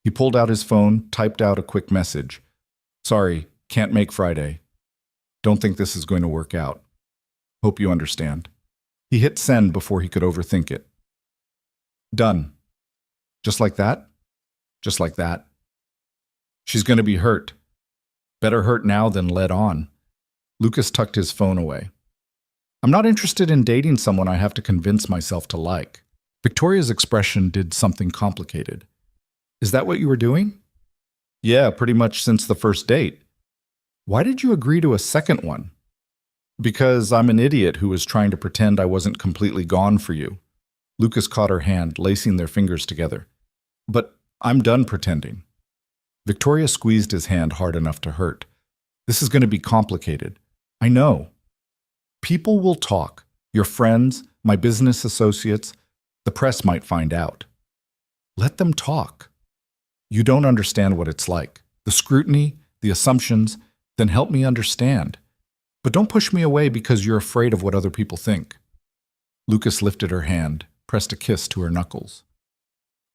He pulled out his phone, typed out a quick message. Sorry, can't make Friday. Don't think this is going to work out. Hope you understand. He hit send before he could overthink it. Done. Just like that? Just like that. She's going to be hurt. Better hurt now than led on. Lucas tucked his phone away. I'm not interested in dating someone I have to convince myself to like. Victoria's expression did something complicated. Is that what you were doing? Yeah, pretty much since the first date. Why did you agree to a second one? Because I'm an idiot who was trying to pretend I wasn't completely gone for you. Lucas caught her hand, lacing their fingers together. But I'm done pretending. Victoria squeezed his hand hard enough to hurt. This is going to be complicated. I know. People will talk. Your friends, my business associates, the press might find out. Let them talk. You don't understand what it's like. The scrutiny, the assumptions, then help me understand. But don't push me away because you're afraid of what other people think. Lucas lifted her hand, pressed a kiss to her knuckles.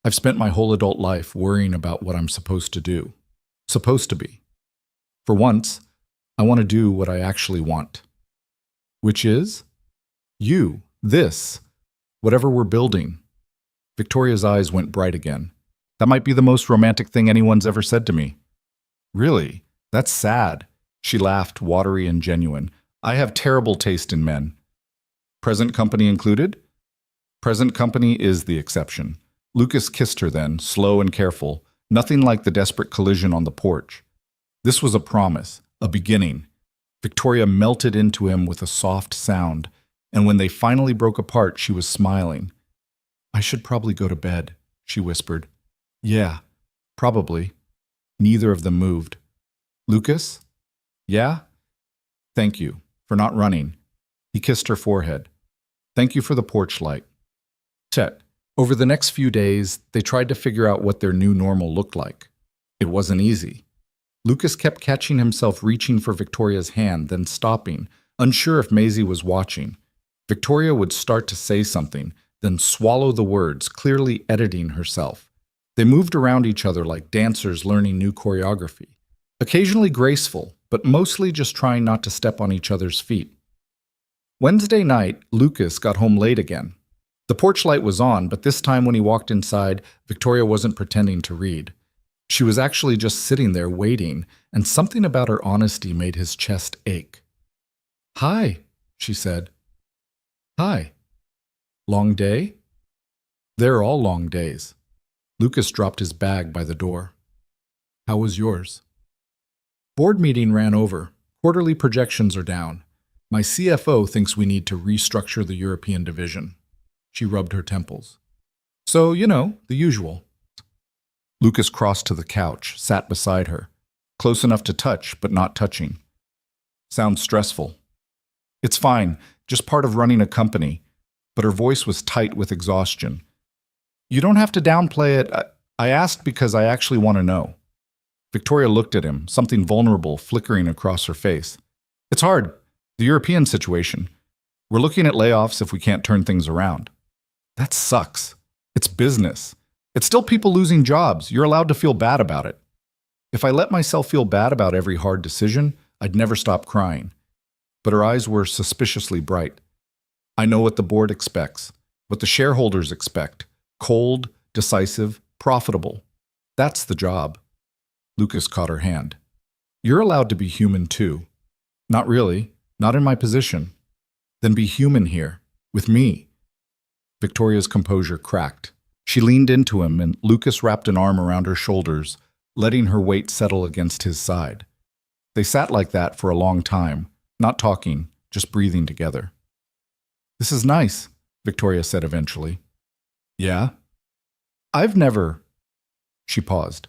I've spent my whole adult life worrying about what I'm supposed to do. Supposed to be. For once, I want to do what I actually want. Which is? You. This. Whatever we're building. Victoria's eyes went bright again. That might be the most romantic thing anyone's ever said to me. Really? That's sad. She laughed, watery and genuine. I have terrible taste in men. Present company included? Present company is the exception. Lucas kissed her then, slow and careful, nothing like the desperate collision on the porch. This was a promise, a beginning. Victoria melted into him with a soft sound, and when they finally broke apart, she was smiling. I should probably go to bed, she whispered. Yeah, probably. Neither of them moved. Lucas? Yeah? Thank you for not running. He kissed her forehead. Thank you for the porch light. Tet. Over the next few days, they tried to figure out what their new normal looked like. It wasn't easy. Lucas kept catching himself reaching for Victoria's hand, then stopping, unsure if Maisie was watching. Victoria would start to say something, then swallow the words, clearly editing herself. They moved around each other like dancers learning new choreography. Occasionally graceful, but mostly just trying not to step on each other's feet. Wednesday night, Lucas got home late again. The porch light was on, but this time when he walked inside, Victoria wasn't pretending to read. She was actually just sitting there waiting, and something about her honesty made his chest ache. "Hi," she said. "Hi. Long day?" "They're all long days." Lucas dropped his bag by the door. "How was yours?" "Board meeting ran over. Quarterly projections are down. My CFO thinks we need to restructure the European division." She rubbed her temples. "So, the usual." Lucas crossed to the couch, sat beside her, close enough to touch, but not touching. "Sounds stressful." "It's fine, just part of running a company." But her voice was tight with exhaustion. "You don't have to downplay it. I asked because I actually want to know." Victoria looked at him, something vulnerable flickering across her face. "It's hard. The European situation. We're looking at layoffs if we can't turn things around." "That sucks. It's business. It's still people losing jobs. You're allowed to feel bad about it." "If I let myself feel bad about every hard decision, I'd never stop crying." But her eyes were suspiciously bright. "I know what the board expects, what the shareholders expect. Cold, decisive, profitable. That's the job." Lucas caught her hand. "You're allowed to be human too." "Not really. Not in my position." "Then be human here, with me." Victoria's composure cracked. She leaned into him, and Lucas wrapped an arm around her shoulders, letting her weight settle against his side. They sat like that for a long time, not talking, just breathing together. "This is nice," Victoria said eventually. "Yeah?" I've never..." She paused.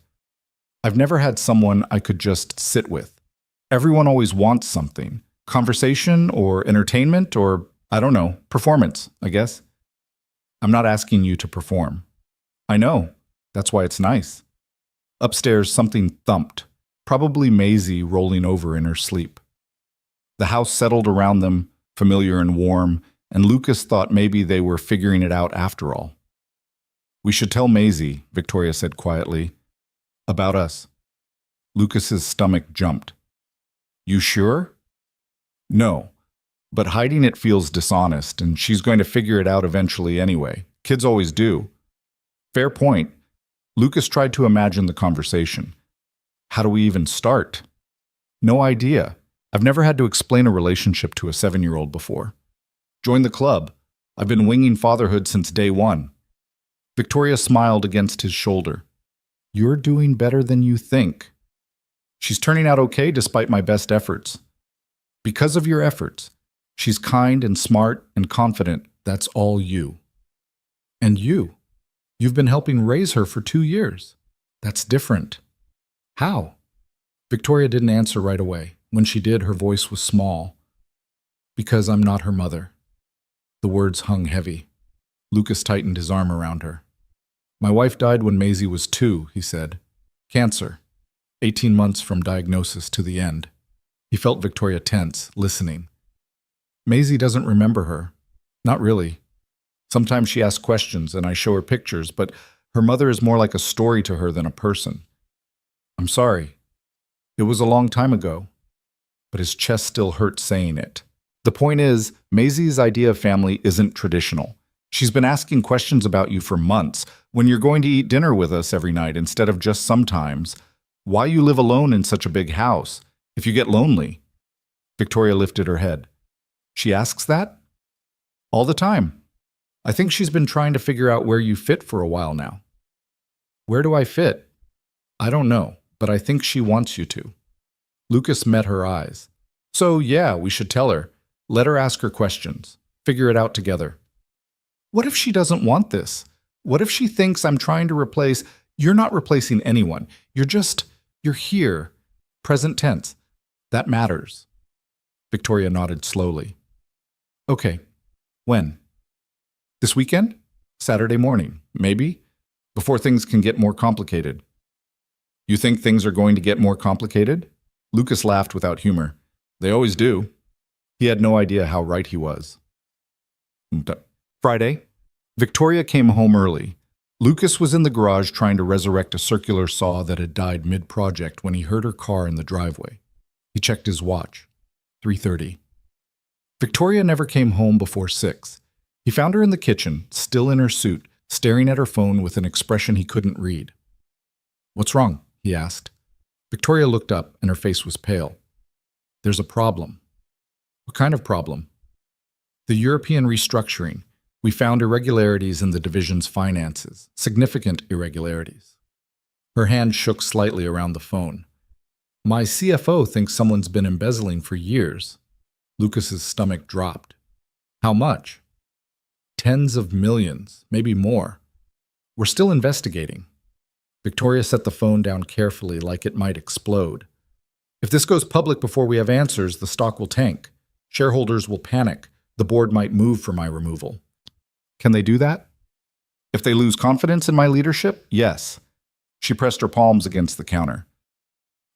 "I've never had someone I could just sit with. Everyone always wants something. Conversation or entertainment or, I don't know, performance, I guess. I'm not asking you to perform. I know. That's why it's nice." Upstairs, something thumped, probably Maisie rolling over in her sleep. The house settled around them, familiar and warm, and Lucas thought maybe they were figuring it out after all. "We should tell Maisie," Victoria said quietly. "About us." Lucas's stomach jumped. "You sure?" "No. But hiding it feels dishonest, and she's going to figure it out eventually anyway. Kids always do." "Fair point." Lucas tried to imagine the conversation. "How do we even start?" "No idea. I've never had to explain a relationship to a 7-year-old before." "Join the club. I've been winging fatherhood since day one." Victoria smiled against his shoulder. "You're doing better than you think." "She's turning out okay despite my best efforts." "Because of your efforts. She's kind and smart and confident. That's all you." "And you. You've been helping raise her for 2 years. That's different." "How?" Victoria didn't answer right away. When she did, her voice was small. "Because I'm not her mother." The words hung heavy. Lucas tightened his arm around her. "My wife died when Maisie was 2, he said. Cancer. 18 months from diagnosis to the end." He felt Victoria tense, listening. "Maisie doesn't remember her. Not really. Sometimes she asks questions and I show her pictures, but her mother is more like a story to her than a person." "I'm sorry. It was a long time ago." But his chest still hurt saying it. The point is, Maisie's idea of family isn't traditional. She's been asking questions about you for months. When you're going to eat dinner with us every night instead of just sometimes. Why you live alone in such a big house. If you get lonely. Victoria lifted her head. "She asks that?" "All the time. I think she's been trying to figure out where you fit for a while now." "Where do I fit?" "I don't know, but I think she wants you to." Lucas met her eyes. "So yeah, we should tell her. Let her ask her questions. Figure it out together." "What if she doesn't want this? What if she thinks I'm trying to replace..." You're not replacing anyone. You're here. Present tense. That matters. Victoria nodded slowly. Okay. When? This weekend? Saturday morning, maybe? Before things can get more complicated. You think things are going to get more complicated? Lucas laughed without humor. They always do. He had no idea how right he was. Friday. Victoria came home early. Lucas was in the garage trying to resurrect a circular saw that had died mid-project when he heard her car in the driveway. He checked his watch. 3:30. Victoria never came home before 6. He found her in the kitchen, still in her suit, staring at her phone with an expression he couldn't read. What's wrong? He asked. Victoria looked up, and her face was pale. There's a problem. What kind of problem? The European restructuring. We found irregularities in the division's finances, significant irregularities. Her hand shook slightly around the phone. My CFO thinks someone's been embezzling for years. Lucas's stomach dropped. How much? Tens of millions, maybe more. We're still investigating. Victoria set the phone down carefully, like it might explode. If this goes public before we have answers, the stock will tank. Shareholders will panic. The board might move for my removal. Can they do that? If they lose confidence in my leadership, yes. She pressed her palms against the counter.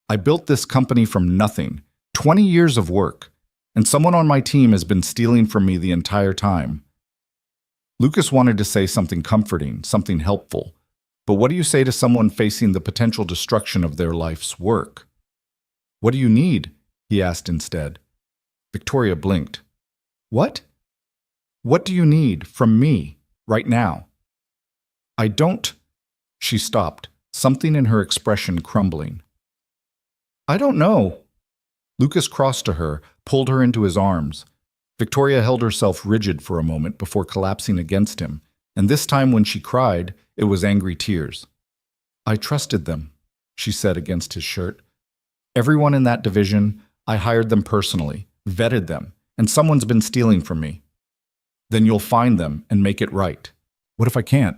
I built this company from nothing, 20 years of work, and someone on my team has been stealing from me the entire time. Lucas wanted to say something comforting, something helpful. But what do you say to someone facing the potential destruction of their life's work? What do you need? He asked instead. Victoria blinked. What? What do you need from me right now? I don't. She stopped, something in her expression crumbling. I don't know. Lucas crossed to her, pulled her into his arms. Victoria held herself rigid for a moment before collapsing against him, and this time when she cried, it was angry tears. I trusted them, she said against his shirt. Everyone in that division, I hired them personally, vetted them, and someone's been stealing from me. Then you'll find them and make it right. What if I can't?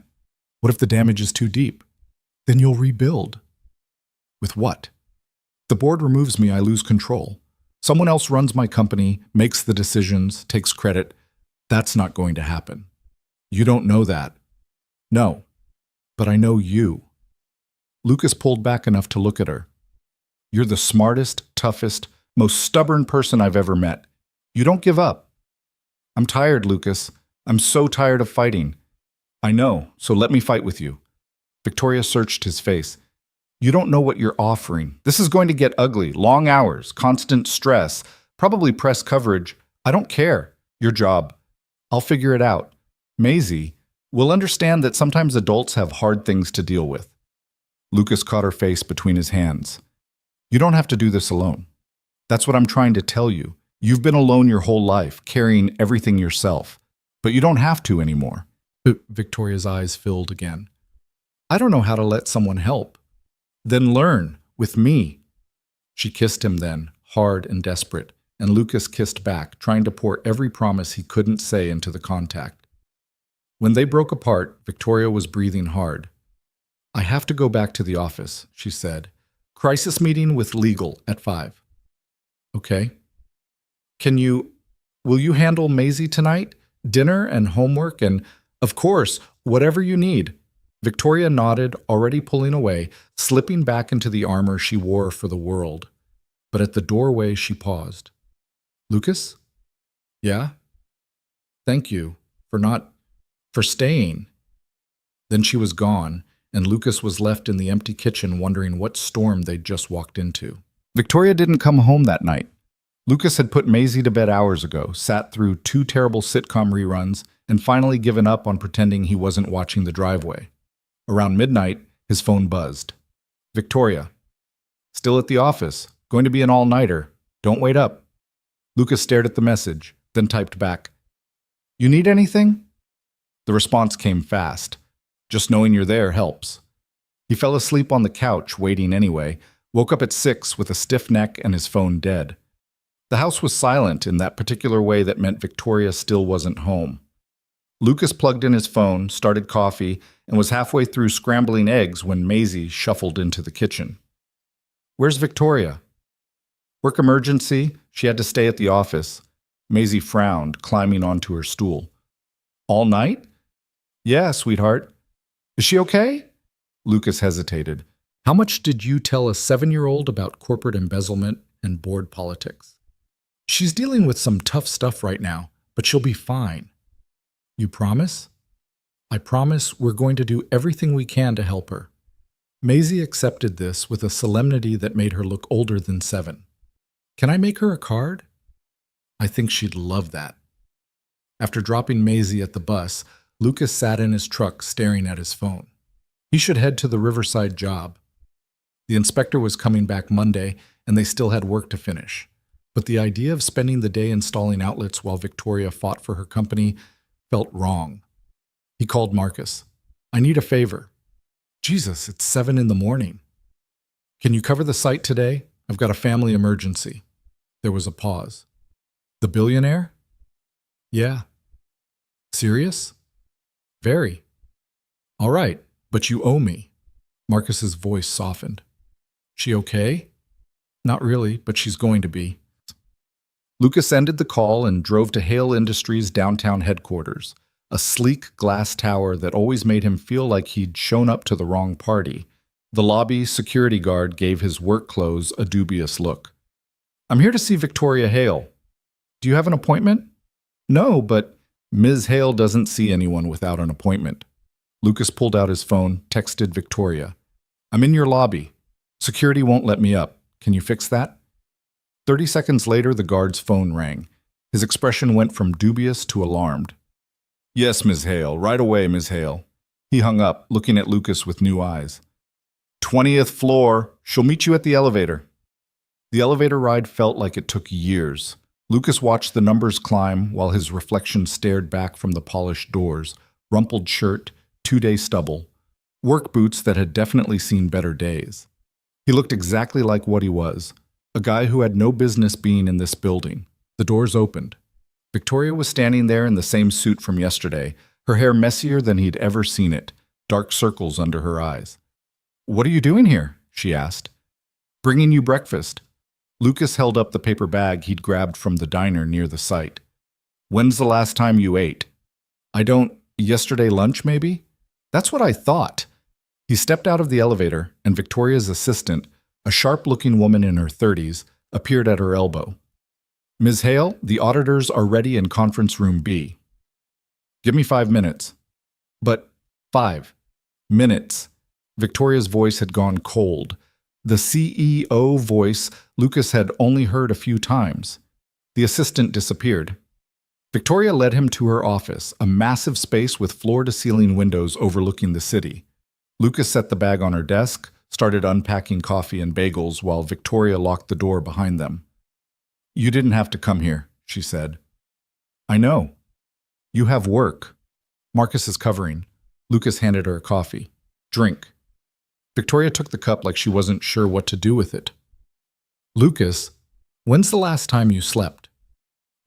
What if the damage is too deep? Then you'll rebuild. With what? The board removes me, I lose control. Someone else runs my company, makes the decisions, takes credit. That's not going to happen. You don't know that. No, but I know you. Lucas pulled back enough to look at her. You're the smartest, toughest, most stubborn person I've ever met. You don't give up. I'm tired, Lucas. I'm so tired of fighting. I know, so let me fight with you. Victoria searched his face. You don't know what you're offering. This is going to get ugly. Long hours, constant stress, probably press coverage. I don't care. Your job. I'll figure it out. Maisie will understand that sometimes adults have hard things to deal with. Lucas caught her face between his hands. You don't have to do this alone. That's what I'm trying to tell you. You've been alone your whole life, carrying everything yourself. But you don't have to anymore. Victoria's eyes filled again. I don't know how to let someone help. Then learn, with me. She kissed him then, hard and desperate, and Lucas kissed back, trying to pour every promise he couldn't say into the contact. When they broke apart, Victoria was breathing hard. I have to go back to the office, she said. Crisis meeting with legal at 5. Okay. Will you handle Maisie tonight? Dinner and homework and, of course, whatever you need. Victoria nodded, already pulling away, slipping back into the armor she wore for the world. But at the doorway she paused. Lucas? Yeah? Thank you for staying. Then she was gone, and Lucas was left in the empty kitchen wondering what storm they'd just walked into. Victoria didn't come home that night. Lucas had put Maisie to bed hours ago, sat through 2 terrible sitcom reruns, and finally given up on pretending he wasn't watching the driveway. Around midnight, his phone buzzed. Victoria. Still at the office. Going to be an all-nighter. Don't wait up. Lucas stared at the message, then typed back. You need anything? The response came fast. Just knowing you're there helps. He fell asleep on the couch, waiting anyway, woke up at 6 with a stiff neck and his phone dead. The house was silent in that particular way that meant Victoria still wasn't home. Lucas plugged in his phone, started coffee, and was halfway through scrambling eggs when Maisie shuffled into the kitchen. "Where's Victoria?" "Work emergency. She had to stay at the office." Maisie frowned, climbing onto her stool. "All night?" "Yeah, sweetheart." "Is she okay?" Lucas hesitated. "How much did you tell a 7-year-old about corporate embezzlement and board politics?" "She's dealing with some tough stuff right now, but she'll be fine." "You promise?" "I promise we're going to do everything we can to help her." Maisie accepted this with a solemnity that made her look older than 7. "Can I make her a card?" "I think she'd love that." After dropping Maisie at the bus, Lucas sat in his truck staring at his phone. He should head to the Riverside job. The inspector was coming back Monday, and they still had work to finish. But the idea of spending the day installing outlets while Victoria fought for her company felt wrong. He called Marcus. "I need a favor." "Jesus, it's 7 in the morning." "Can you cover the site today? I've got a family emergency." There was a pause. "The billionaire?" "Yeah." "Serious?" "Very." "All right, but you owe me." Marcus's voice softened. "She okay?" "Not really, but she's going to be." Lucas ended the call and drove to Hale Industries' downtown headquarters, a sleek glass tower that always made him feel like he'd shown up to the wrong party. The lobby security guard gave his work clothes a dubious look. "I'm here to see Victoria Hale." "Do you have an appointment?" "No, but Ms. Hale doesn't see anyone without an appointment." Lucas pulled out his phone, texted Victoria. "I'm in your lobby. Security won't let me up. Can you fix that?" 30 seconds later, the guard's phone rang. His expression went from dubious to alarmed. "Yes, Ms. Hale. Right away, Ms. Hale." He hung up, looking at Lucas with new eyes. 20th floor. She'll meet you at the elevator." The elevator ride felt like it took years. Lucas watched the numbers climb while his reflection stared back from the polished doors, rumpled shirt, 2-day stubble, work boots that had definitely seen better days. He looked exactly like what he was, a guy who had no business being in this building. The doors opened. Victoria was standing there in the same suit from yesterday, her hair messier than he'd ever seen it, dark circles under her eyes. "What are you doing here?" she asked. "Bringing you breakfast." Lucas held up the paper bag he'd grabbed from the diner near the site. "When's the last time you ate?" "I don't. Yesterday lunch, maybe?" "That's what I thought." He stepped out of the elevator, and Victoria's assistant, a sharp-looking woman in her 30s, appeared at her elbow. "Ms. Hale, the auditors are ready in conference room B." "Give me 5 minutes." "But 5 minutes." Victoria's voice had gone cold. The CEO voice Lucas had only heard a few times. The assistant disappeared. Victoria led him to her office, a massive space with floor-to-ceiling windows overlooking the city. Lucas set the bag on her desk, started unpacking coffee and bagels while Victoria locked the door behind them. "You didn't have to come here," she said. "I know. You have work." "Marcus is covering." Lucas handed her a coffee. "Drink." Victoria took the cup like she wasn't sure what to do with it. "Lucas, when's the last time you slept?"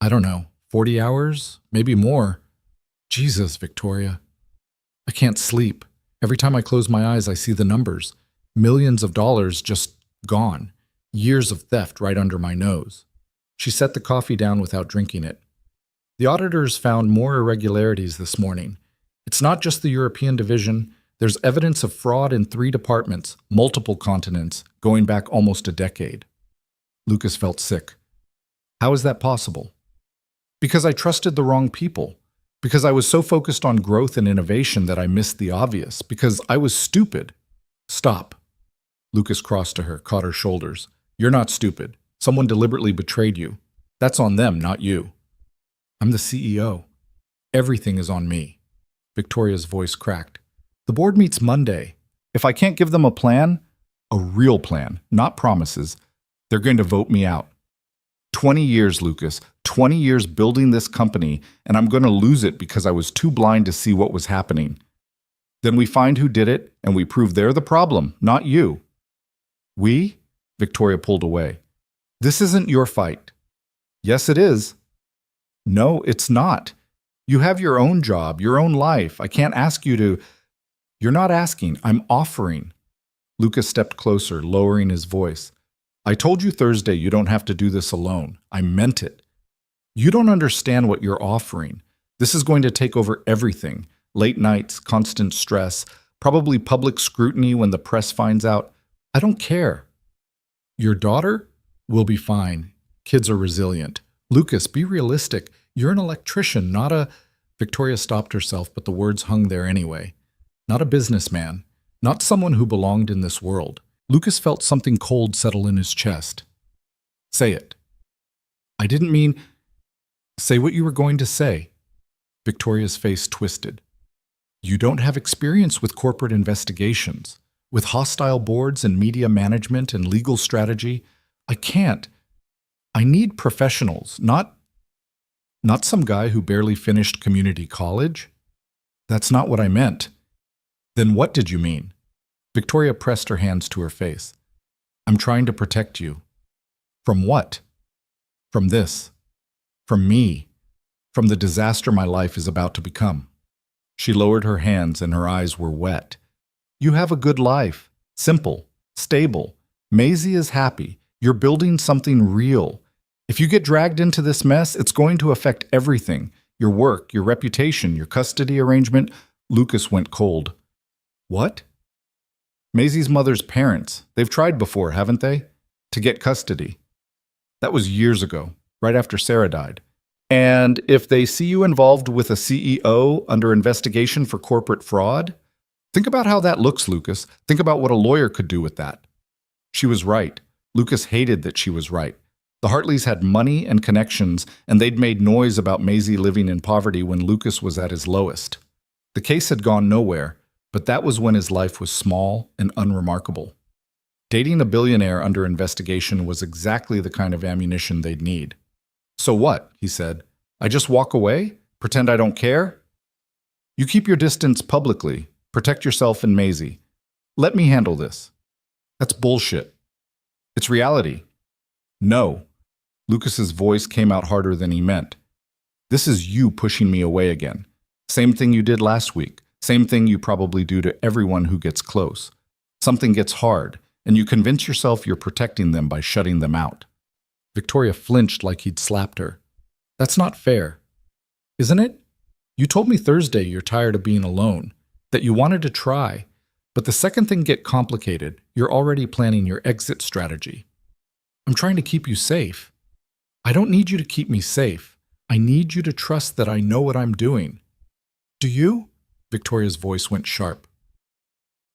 "I don't know. 40 hours? Maybe more." "Jesus, Victoria. I can't sleep. Every time I close my eyes, I see the numbers. Millions of dollars just gone. Years of theft right under my nose." She set the coffee down without drinking it. "The auditors found more irregularities this morning. It's not just the European division. There's evidence of fraud in 3 departments, multiple continents, going back almost a decade." Lucas felt sick. "How is that possible?" "Because I trusted the wrong people. Because I was so focused on growth and innovation that I missed the obvious. Because I was stupid." "Stop." Lucas crossed to her, caught her shoulders. "You're not stupid. Someone deliberately betrayed you. That's on them, not you." "I'm the CEO. Everything is on me." Victoria's voice cracked. "The board meets Monday. If I can't give them a plan, a real plan, not promises, they're going to vote me out. 20 years, Lucas. 20 years building this company, and I'm going to lose it because I was too blind to see what was happening. Then we find who did it, and we prove they're the problem, not you." "We?" Victoria pulled away. "This isn't your fight." "Yes, it is." "No, it's not. You have your own job, your own life. I can't ask you to. You're not asking, I'm offering. Lucas stepped closer, lowering his voice. I told you Thursday you don't have to do this alone. I meant it. You don't understand what you're offering. This is going to take over everything. Late nights, constant stress, probably public scrutiny when the press finds out. I don't care. Your daughter will be fine. Kids are resilient. Lucas, be realistic. You're an electrician, not a... Victoria stopped herself, but the words hung there anyway. Not a businessman. Not someone who belonged in this world. Lucas felt something cold settle in his chest. Say it. I didn't mean... Say what you were going to say. Victoria's face twisted. You don't have experience with corporate investigations, with hostile boards and media management and legal strategy. I can't. I need professionals, not some guy who barely finished community college. That's not what I meant. Then what did you mean? Victoria pressed her hands to her face. I'm trying to protect you. From what? From this. From me. From the disaster my life is about to become. She lowered her hands and her eyes were wet. You have a good life. Simple. Stable. Maisie is happy. You're building something real. If you get dragged into this mess, it's going to affect everything. Your work, your reputation, your custody arrangement. Lucas went cold. What? Maisie's mother's parents. They've tried before, haven't they? To get custody. That was years ago, right after Sarah died. And if they see you involved with a CEO under investigation for corporate fraud, think about how that looks, Lucas. Think about what a lawyer could do with that. She was right. Lucas hated that she was right. The Hartleys had money and connections, and they'd made noise about Maisie living in poverty when Lucas was at his lowest. The case had gone nowhere, but that was when his life was small and unremarkable. Dating a billionaire under investigation was exactly the kind of ammunition they'd need. So what? He said. I just walk away? Pretend I don't care? You keep your distance publicly. Protect yourself and Maisie. Let me handle this. That's bullshit. It's reality. No. Lucas's voice came out harder than he meant. This is you pushing me away again. Same thing you did last week. Same thing you probably do to everyone who gets close. Something gets hard, and you convince yourself you're protecting them by shutting them out. Victoria flinched like he'd slapped her. That's not fair. Isn't it? You told me Thursday you're tired of being alone, that you wanted to try, but the second things get complicated, you're already planning your exit strategy. I'm trying to keep you safe. I don't need you to keep me safe. I need you to trust that I know what I'm doing. Do you? Victoria's voice went sharp.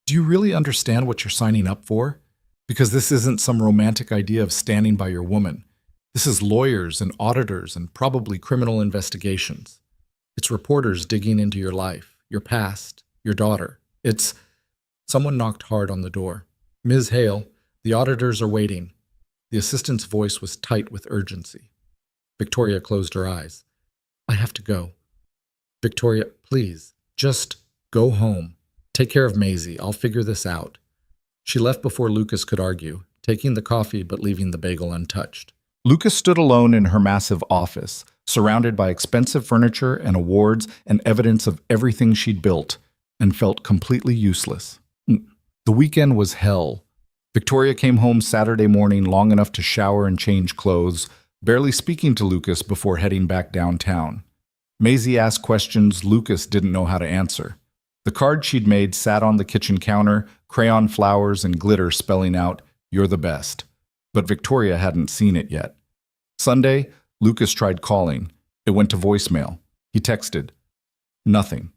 Do you really understand what you're signing up for? Because this isn't some romantic idea of standing by your woman. This is lawyers and auditors and probably criminal investigations. It's reporters digging into your life, your past, your daughter. It's... Someone knocked hard on the door. Ms. Hale, the auditors are waiting. The assistant's voice was tight with urgency. Victoria closed her eyes. I have to go. Victoria, please, just go home. Take care of Maisie. I'll figure this out. She left before Lucas could argue, taking the coffee but leaving the bagel untouched. Lucas stood alone in her massive office, surrounded by expensive furniture and awards and evidence of everything she'd built, and felt completely useless. The weekend was hell. Victoria came home Saturday morning long enough to shower and change clothes, barely speaking to Lucas before heading back downtown. Maisie asked questions Lucas didn't know how to answer. The card she'd made sat on the kitchen counter, crayon flowers and glitter spelling out, "You're the best." But Victoria hadn't seen it yet. Sunday, Lucas tried calling. It went to voicemail. He texted. Nothing.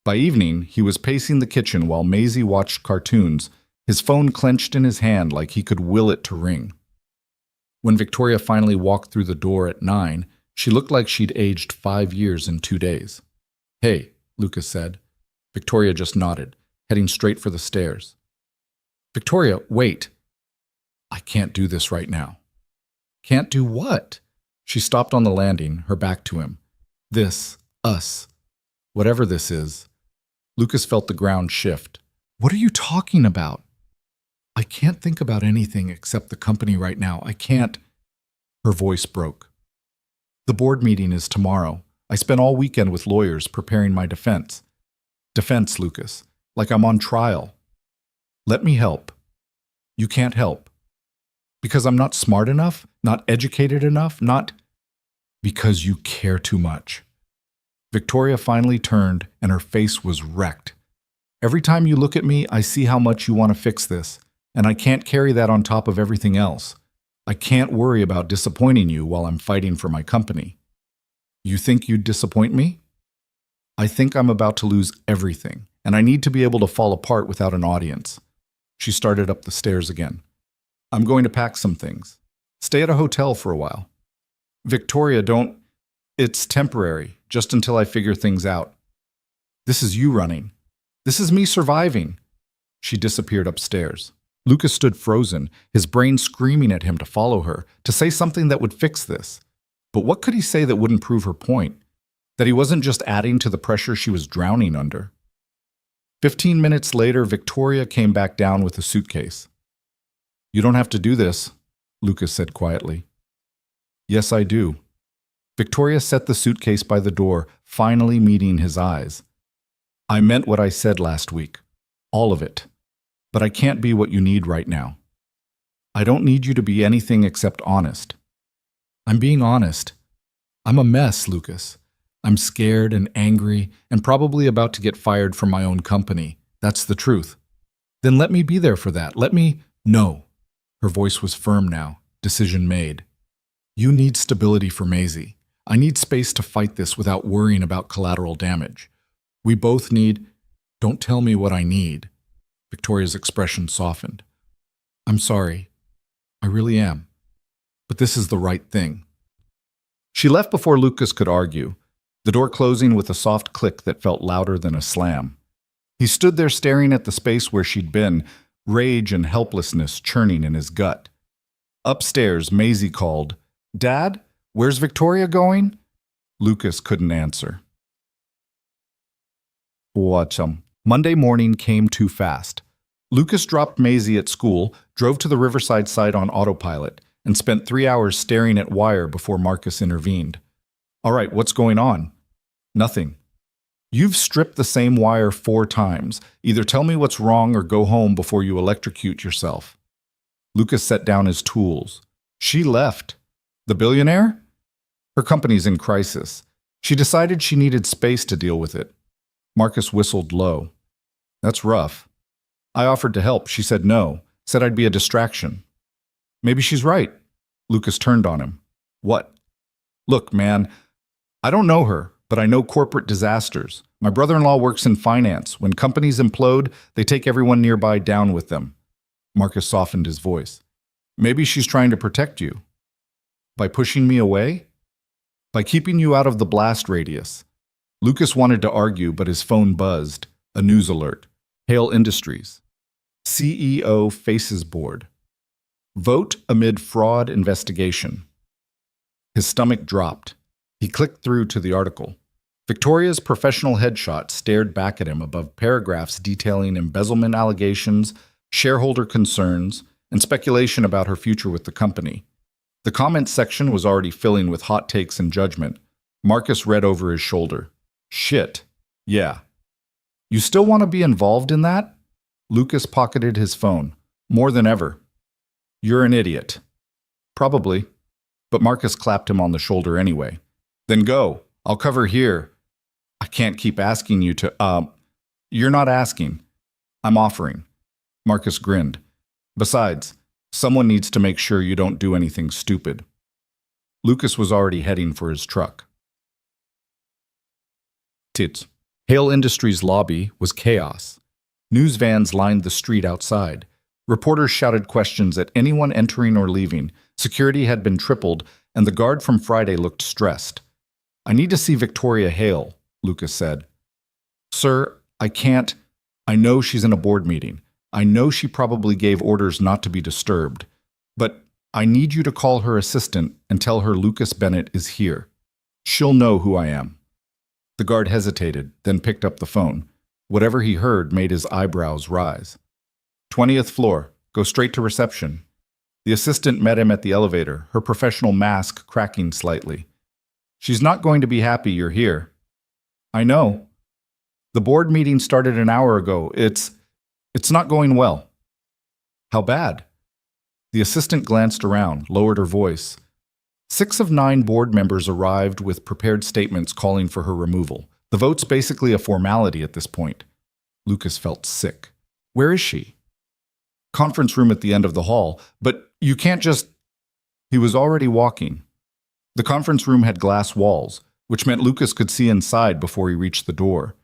By evening, he was pacing the kitchen while Maisie watched cartoons, his phone clenched in his hand like he could will it to ring. When Victoria finally walked through the door at 9, she looked like she'd aged 5 years in 2 days. Hey, Lucas said. Victoria just nodded, heading straight for the stairs. Victoria, wait. I can't do this right now. Can't do what? She stopped on the landing, her back to him. This, us, whatever this is. Lucas felt the ground shift. What are you talking about? I can't think about anything except the company right now. I can't. Her voice broke. The board meeting is tomorrow. I spent all weekend with lawyers preparing my defense. Defense, Lucas. Like I'm on trial. Let me help. You can't help. Because I'm not smart enough? Not educated enough? Not because you care too much. Victoria finally turned, and her face was wrecked. Every time you look at me, I see how much you want to fix this, and I can't carry that on top of everything else. I can't worry about disappointing you while I'm fighting for my company. You think you'd disappoint me? I think I'm about to lose everything, and I need to be able to fall apart without an audience. She started up the stairs again. I'm going to pack some things. Stay at a hotel for a while. Victoria, don't. It's temporary, just until I figure things out. This is you running. This is me surviving. She disappeared upstairs. Lucas stood frozen, his brain screaming at him to follow her, to say something that would fix this. But what could he say that wouldn't prove her point? That he wasn't just adding to the pressure she was drowning under. 15 minutes later, Victoria came back down with a suitcase. You don't have to do this, Lucas said quietly. Yes, I do. Victoria set the suitcase by the door, finally meeting his eyes. I meant what I said last week. All of it. But I can't be what you need right now. I don't need you to be anything except honest. I'm being honest. I'm a mess, Lucas. I'm scared and angry and probably about to get fired from my own company. That's the truth. Then let me be there for that. No. Her voice was firm now. Decision made. You need stability for Maisie. I need space to fight this without worrying about collateral damage. We both need... Don't tell me what I need. Victoria's expression softened. I'm sorry. I really am. But this is the right thing. She left before Lucas could argue, the door closing with a soft click that felt louder than a slam. He stood there staring at the space where she'd been, rage and helplessness churning in his gut. Upstairs, Maisie called, Dad, where's Victoria going? Lucas couldn't answer. Monday morning came too fast. Lucas dropped Maisie at school, drove to the Riverside site on autopilot, and spent 3 hours staring at wire before Marcus intervened. All right, what's going on? Nothing. You've stripped the same wire 4 times. Either tell me what's wrong or go home before you electrocute yourself. Lucas set down his tools. She left. The billionaire? Her company's in crisis. She decided she needed space to deal with it. Marcus whistled low. That's rough. I offered to help. She said no. Said I'd be a distraction. Maybe she's right. Lucas turned on him. What? Look, man, I don't know her, but I know corporate disasters. My brother-in-law works in finance. When companies implode, they take everyone nearby down with them. Marcus softened his voice. Maybe she's trying to protect you. By pushing me away? By keeping you out of the blast radius. Lucas wanted to argue, but his phone buzzed. A news alert. Hale Industries. CEO faces board. Vote amid fraud investigation. His stomach dropped. He clicked through to the article. Victoria's professional headshot stared back at him above paragraphs detailing embezzlement allegations, shareholder concerns, and speculation about her future with the company. The comments section was already filling with hot takes and judgment. Marcus read over his shoulder. Shit. Yeah. You still want to be involved in that? Lucas pocketed his phone. More than ever. You're an idiot. Probably. But Marcus clapped him on the shoulder anyway. Then go. I'll cover here. I can't keep asking you to, You're not asking. I'm offering. Marcus grinned. Besides, someone needs to make sure you don't do anything stupid. Lucas was already heading for his truck. Hale Industries' lobby was chaos. News vans lined the street outside. Reporters shouted questions at anyone entering or leaving. Security had been tripled, and the guard from Friday looked stressed. I need to see Victoria Hale, Lucas said. Sir, I can't. I know she's in a board meeting. I know she probably gave orders not to be disturbed. But I need you to call her assistant and tell her Lucas Bennett is here. She'll know who I am. The guard hesitated, then picked up the phone. Whatever he heard made his eyebrows rise. 20th floor. Go straight to reception. The assistant met him at the elevator, her professional mask cracking slightly. She's not going to be happy you're here. I know. The board meeting started an hour ago. It's not going well. How bad? The assistant glanced around, lowered her voice. 6 of 9 board members arrived with prepared statements calling for her removal. The vote's basically a formality at this point. Lucas felt sick. Where is she? Conference room at the end of the hall, but you can't just... He was already walking. The conference room had glass walls, which meant Lucas could see inside before he reached the door.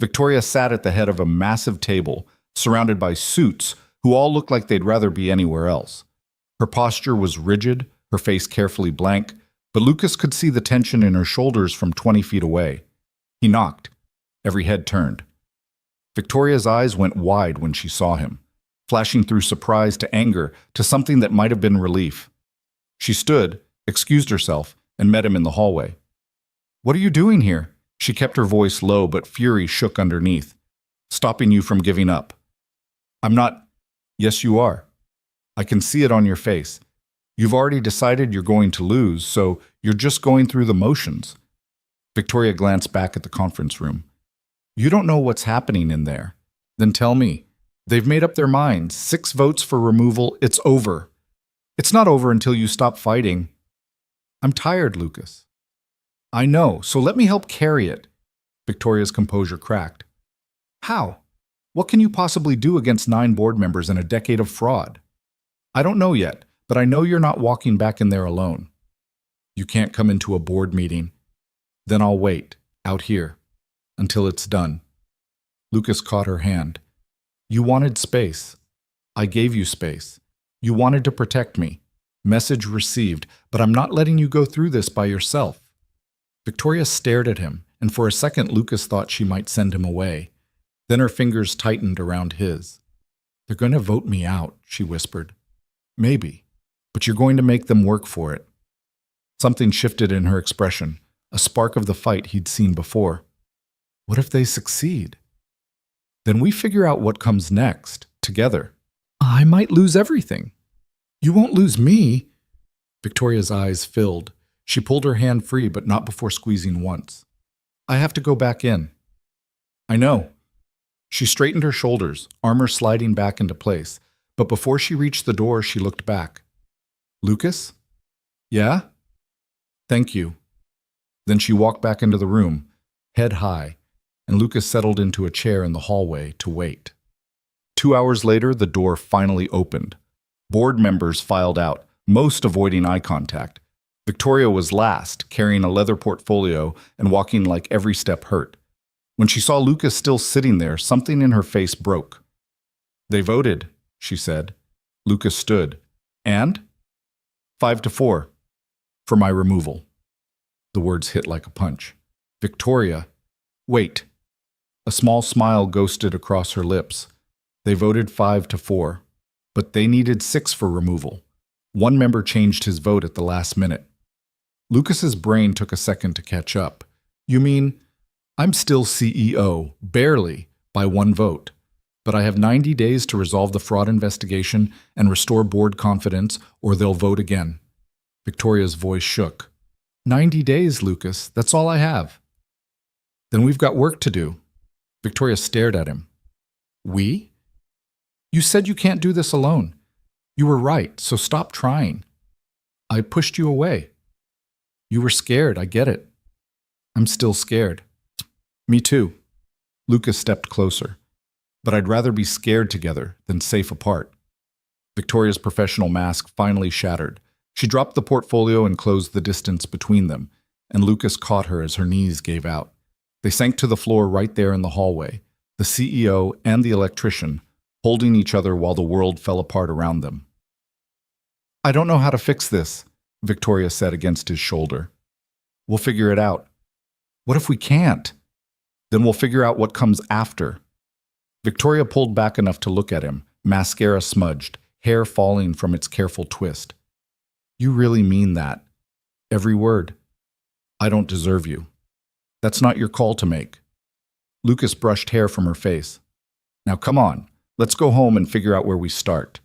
Victoria sat at the head of a massive table, surrounded by suits who all looked like they'd rather be anywhere else. Her posture was rigid, her face carefully blank, but Lucas could see the tension in her shoulders from 20 feet away. He knocked. Every head turned. Victoria's eyes went wide when she saw him, flashing through surprise to anger to something that might have been relief. She stood, excused herself, and met him in the hallway. What are you doing here? She kept her voice low, but fury shook underneath. Stopping you from giving up. I'm not... Yes, you are. I can see it on your face. You've already decided you're going to lose, so you're just going through the motions. Victoria glanced back at the conference room. You don't know what's happening in there. Then tell me. They've made up their minds. 6 votes for removal. It's over. It's not over until you stop fighting. I'm tired, Lucas. I know, so let me help carry it. Victoria's composure cracked. How? What can you possibly do against 9 board members and a decade of fraud? I don't know yet, but I know you're not walking back in there alone. You can't come into a board meeting. Then I'll wait, out here, until it's done. Lucas caught her hand. You wanted space. I gave you space. You wanted to protect me. Message received, but I'm not letting you go through this by yourself. Victoria stared at him, and for a second Lucas thought she might send him away. Then her fingers tightened around his. They're going to vote me out, she whispered. Maybe, but you're going to make them work for it. Something shifted in her expression, a spark of the fight he'd seen before. What if they succeed? Then we figure out what comes next, together. I might lose everything. You won't lose me. Victoria's eyes filled. She pulled her hand free, but not before squeezing once. I have to go back in. I know. She straightened her shoulders, armor sliding back into place, but before she reached the door, she looked back. Lucas? Yeah? Thank you. Then she walked back into the room, head high, and Lucas settled into a chair in the hallway to wait. 2 hours later, the door finally opened. Board members filed out, most avoiding eye contact. Victoria was last, carrying a leather portfolio and walking like every step hurt. When she saw Lucas still sitting there, something in her face broke. They voted, she said. Lucas stood. And? 5-4. For my removal. The words hit like a punch. Victoria. Wait. A small smile ghosted across her lips. They voted 5-4, but they needed 6 for removal. One member changed his vote at the last minute. Lucas's brain took a second to catch up. You mean, I'm still CEO, barely, by 1 vote, but I have 90 days to resolve the fraud investigation and restore board confidence, or they'll vote again. Victoria's voice shook. 90 days, Lucas, that's all I have. Then we've got work to do. Victoria stared at him. We? You said you can't do this alone. You were right, so stop trying. I pushed you away. You were scared, I get it. I'm still scared. Me too. Lucas stepped closer. But I'd rather be scared together than safe apart. Victoria's professional mask finally shattered. She dropped the portfolio and closed the distance between them, and Lucas caught her as her knees gave out. They sank to the floor right there in the hallway, the CEO and the electrician, holding each other while the world fell apart around them. I don't know how to fix this, Victoria said against his shoulder. We'll figure it out. What if we can't? Then we'll figure out what comes after. Victoria pulled back enough to look at him, mascara smudged, hair falling from its careful twist. You really mean that? Every word. I don't deserve you. That's not your call to make. Lucas brushed hair from her face. Now come on, let's go home and figure out where we start.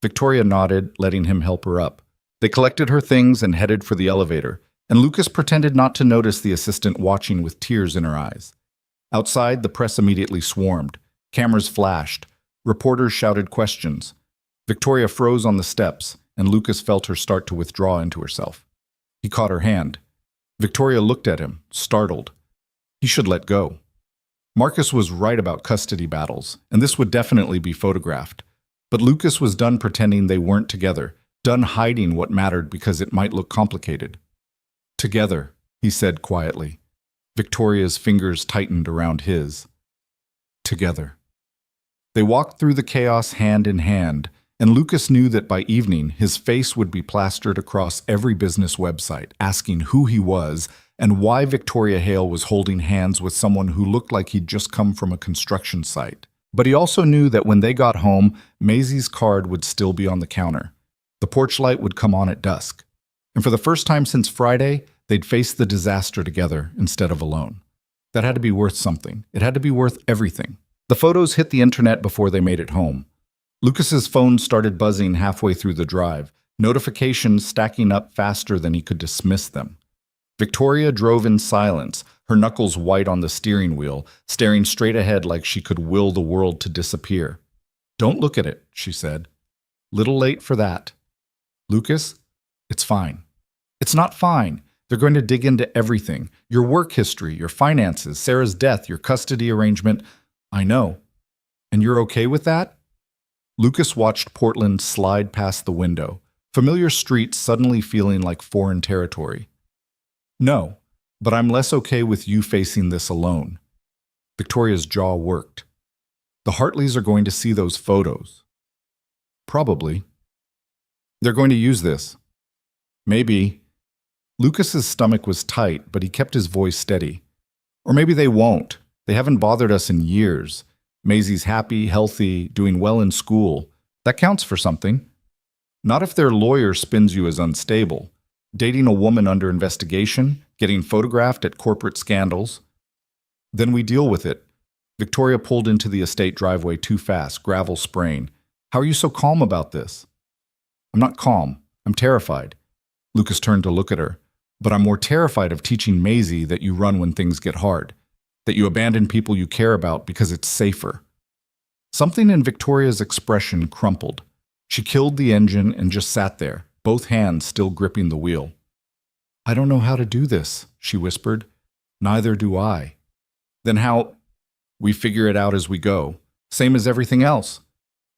Victoria nodded, letting him help her up. They collected her things and headed for the elevator, and Lucas pretended not to notice the assistant watching with tears in her eyes. Outside, the press immediately swarmed. Cameras flashed. Reporters shouted questions. Victoria froze on the steps, and Lucas felt her start to withdraw into herself. He caught her hand. Victoria looked at him, startled. He should let go. Marcus was right about custody battles, and this would definitely be photographed. But Lucas was done pretending they weren't together, done hiding what mattered because it might look complicated. Together, he said quietly. Victoria's fingers tightened around his. Together. They walked through the chaos hand in hand, and Lucas knew that by evening his face would be plastered across every business website, asking who he was and why Victoria Hale was holding hands with someone who looked like he'd just come from a construction site. But he also knew that when they got home, Maisie's card would still be on the counter. The porch light would come on at dusk. And for the first time since Friday, they'd face the disaster together instead of alone. That had to be worth something. It had to be worth everything. The photos hit the internet before they made it home. Lucas's phone started buzzing halfway through the drive, notifications stacking up faster than he could dismiss them. Victoria drove in silence, her knuckles white on the steering wheel, staring straight ahead like she could will the world to disappear. "Don't look at it," she said. "Little late for that." "Lucas, it's fine." "It's not fine. They're going to dig into everything. Your work history, your finances, Sarah's death, your custody arrangement. I know. And you're okay with that?" Lucas watched Portland slide past the window, familiar streets suddenly feeling like foreign territory. "No, but I'm less okay with you facing this alone." Victoria's jaw worked. "The Hartleys are going to see those photos." "Probably." "They're going to use this." "Maybe." Lucas's stomach was tight, but he kept his voice steady. "Or maybe they won't. They haven't bothered us in years. Maisie's happy, healthy, doing well in school. That counts for something. Not if their lawyer spins you as unstable. Dating a woman under investigation, getting photographed at corporate scandals. Then we deal with it." Victoria pulled into the estate driveway too fast, gravel spraying. "How are you so calm about this?" "I'm not calm. I'm terrified." Lucas turned to look at her. "But I'm more terrified of teaching Maisie that you run when things get hard, that you abandon people you care about because it's safer." Something in Victoria's expression crumpled. She killed the engine and just sat there, both hands still gripping the wheel. "I don't know how to do this," she whispered. "Neither do I." "Then how—" "We figure it out as we go. Same as everything else."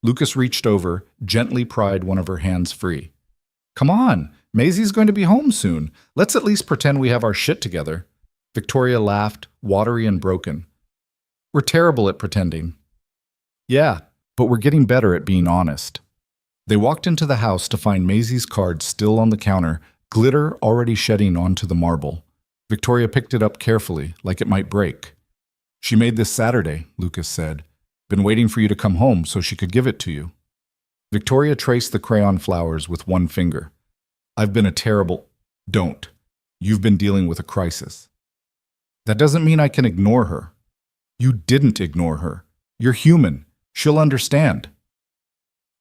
Lucas reached over, gently pried one of her hands free. "Come on, Maisie's going to be home soon. Let's at least pretend we have our shit together." Victoria laughed, watery and broken. "We're terrible at pretending." "Yeah, but we're getting better at being honest." They walked into the house to find Maisie's card still on the counter, glitter already shedding onto the marble. Victoria picked it up carefully, like it might break. "She made this Saturday," Lucas said. "Been waiting for you to come home so she could give it to you." Victoria traced the crayon flowers with one finger. "I've been a terrible—" "Don't. You've been dealing with a crisis." "That doesn't mean I can ignore her." "You didn't ignore her. You're human. She'll understand."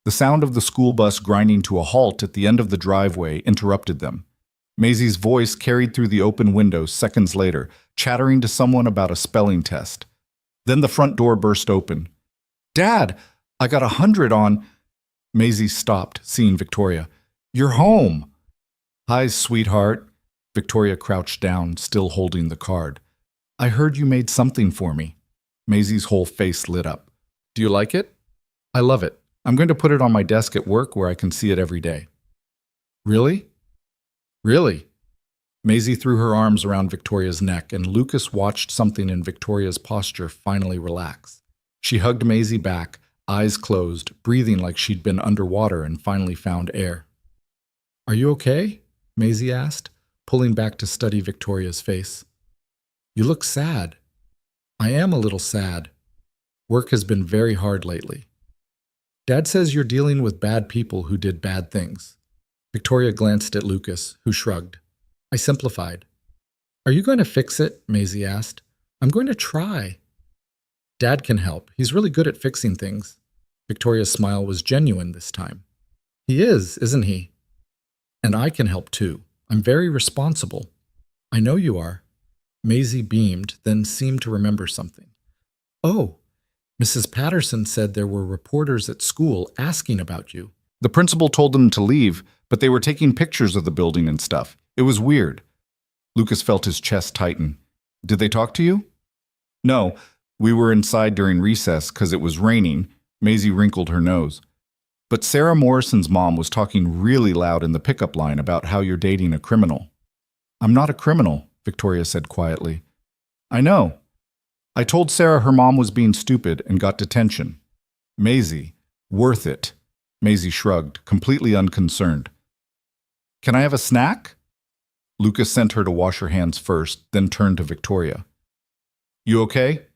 The sound of the school bus grinding to a halt at the end of the driveway interrupted them. Maisie's voice carried through the open window seconds later, chattering to someone about a spelling test. Then the front door burst open. "Dad, I got 100 on—" Maisie stopped, seeing Victoria. "You're home." "Hi, sweetheart." Victoria crouched down, still holding the card. "I heard you made something for me." Maisie's whole face lit up. "Do you like it?" "I love it. I'm going to put it on my desk at work where I can see it every day." "Really?" "Really?" Maisie threw her arms around Victoria's neck, and Lucas watched something in Victoria's posture finally relax. She hugged Maisie back, eyes closed, breathing like she'd been underwater and finally found air. "Are you okay?" Maisie asked, pulling back to study Victoria's face. "You look sad." "I am a little sad. Work has been very hard lately." "Dad says you're dealing with bad people who did bad things." Victoria glanced at Lucas, who shrugged. "I simplified." "Are you going to fix it?" Maisie asked. "I'm going to try." "Dad can help. He's really good at fixing things." Victoria's smile was genuine this time. "He is, isn't he?" "And I can help too. I'm very responsible." I know you are. Maisie beamed, then seemed to remember something. Oh, Mrs. Patterson said there were reporters at school asking about you. The principal told them to leave, but they were taking pictures of the building and stuff. It was weird. Lucas felt his chest tighten. Did they talk to you? No, we were inside during recess because it was raining. Maisie wrinkled her nose. But Sarah Morrison's mom was talking really loud in the pickup line about how you're dating a criminal. I'm not a criminal, Victoria said quietly. I know. I told Sarah her mom was being stupid and got detention. Maisie, worth it. Maisie shrugged, completely unconcerned. Can I have a snack? Lucas sent her to wash her hands first, then turned to Victoria. You okay?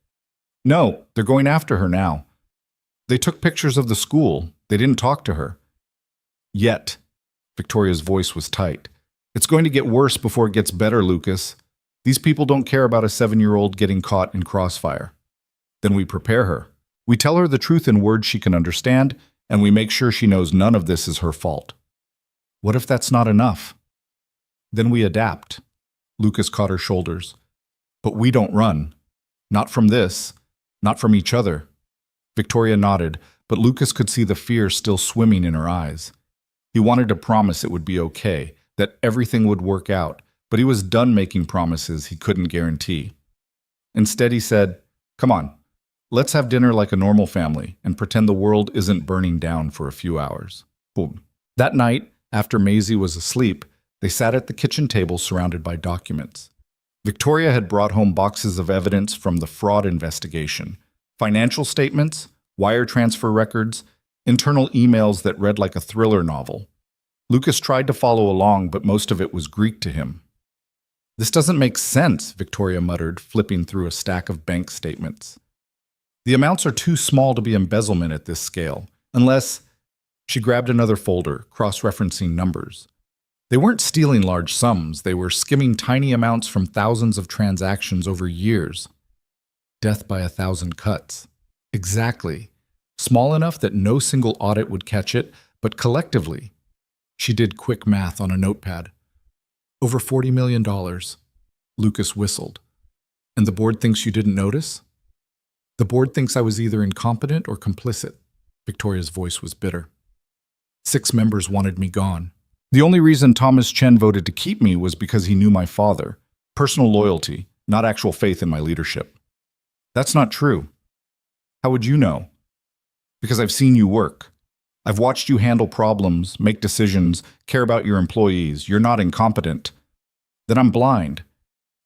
No, they're going after her now. They took pictures of the school. They didn't talk to her. Yet. Victoria's voice was tight. It's going to get worse before it gets better, Lucas. These people don't care about a 7-year-old getting caught in crossfire. Then we prepare her. We tell her the truth in words she can understand, and we make sure she knows none of this is her fault. What if that's not enough? Then we adapt. Lucas caught her shoulders. But we don't run. Not from this. Not from each other. Victoria nodded, but Lucas could see the fear still swimming in her eyes. He wanted to promise it would be okay, that everything would work out, but he was done making promises he couldn't guarantee. Instead, he said, Come on, let's have dinner like a normal family and pretend the world isn't burning down for a few hours. Boom. That night, after Maisie was asleep, they sat at the kitchen table surrounded by documents. Victoria had brought home boxes of evidence from the fraud investigation, financial statements, wire transfer records, internal emails that read like a thriller novel. Lucas tried to follow along, but most of it was Greek to him. This doesn't make sense, Victoria muttered, flipping through a stack of bank statements. The amounts are too small to be embezzlement at this scale, unless... She grabbed another folder, cross-referencing numbers. They weren't stealing large sums, they were skimming tiny amounts from thousands of transactions over years. Death by 1,000 cuts. Exactly. Small enough that no single audit would catch it, but collectively. She did quick math on a notepad. Over $40 million. Lucas whistled. And the board thinks you didn't notice? The board thinks I was either incompetent or complicit. Victoria's voice was bitter. 6 members wanted me gone. The only reason Thomas Chen voted to keep me was because he knew my father. Personal loyalty, not actual faith in my leadership. That's not true. How would you know? Because I've seen you work. I've watched you handle problems, make decisions, care about your employees. You're not incompetent. Then I'm blind,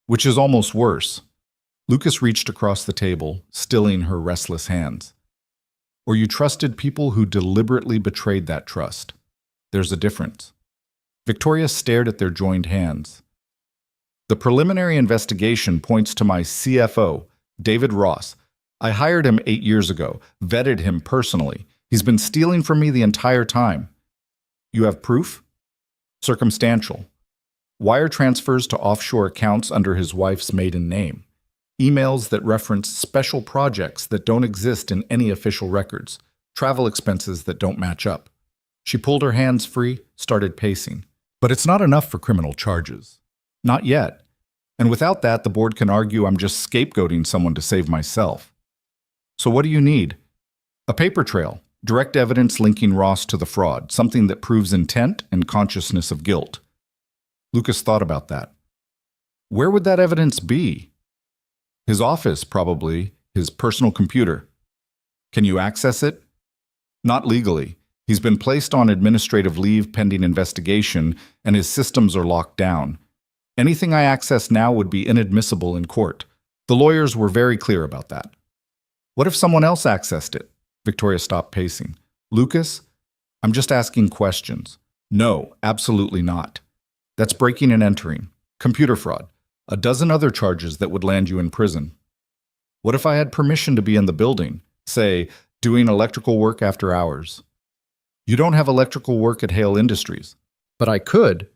which is almost worse. Lucas reached across the table, stilling her restless hands. Or you trusted people who deliberately betrayed that trust. There's a difference. Victoria stared at their joined hands. The preliminary investigation points to my CFO, David Ross. I hired him 8 years ago, vetted him personally. He's been stealing from me the entire time. You have proof? Circumstantial. Wire transfers to offshore accounts under his wife's maiden name. Emails that reference special projects that don't exist in any official records. Travel expenses that don't match up. She pulled her hands free, started pacing. But it's not enough for criminal charges. Not yet. And without that, the board can argue I'm just scapegoating someone to save myself. So what do you need? A paper trail, direct evidence linking Ross to the fraud, something that proves intent and consciousness of guilt. Lucas thought about that. Where would that evidence be? His office, probably, his personal computer. Can you access it? Not legally. He's been placed on administrative leave pending investigation, and his systems are locked down. Anything I access now would be inadmissible in court. The lawyers were very clear about that. What if someone else accessed it? Victoria stopped pacing. Lucas, I'm just asking questions. No, absolutely not. That's breaking and entering. Computer fraud. A dozen other charges that would land you in prison. What if I had permission to be in the building, say, doing electrical work after hours? You don't have electrical work at Hale Industries. But I could.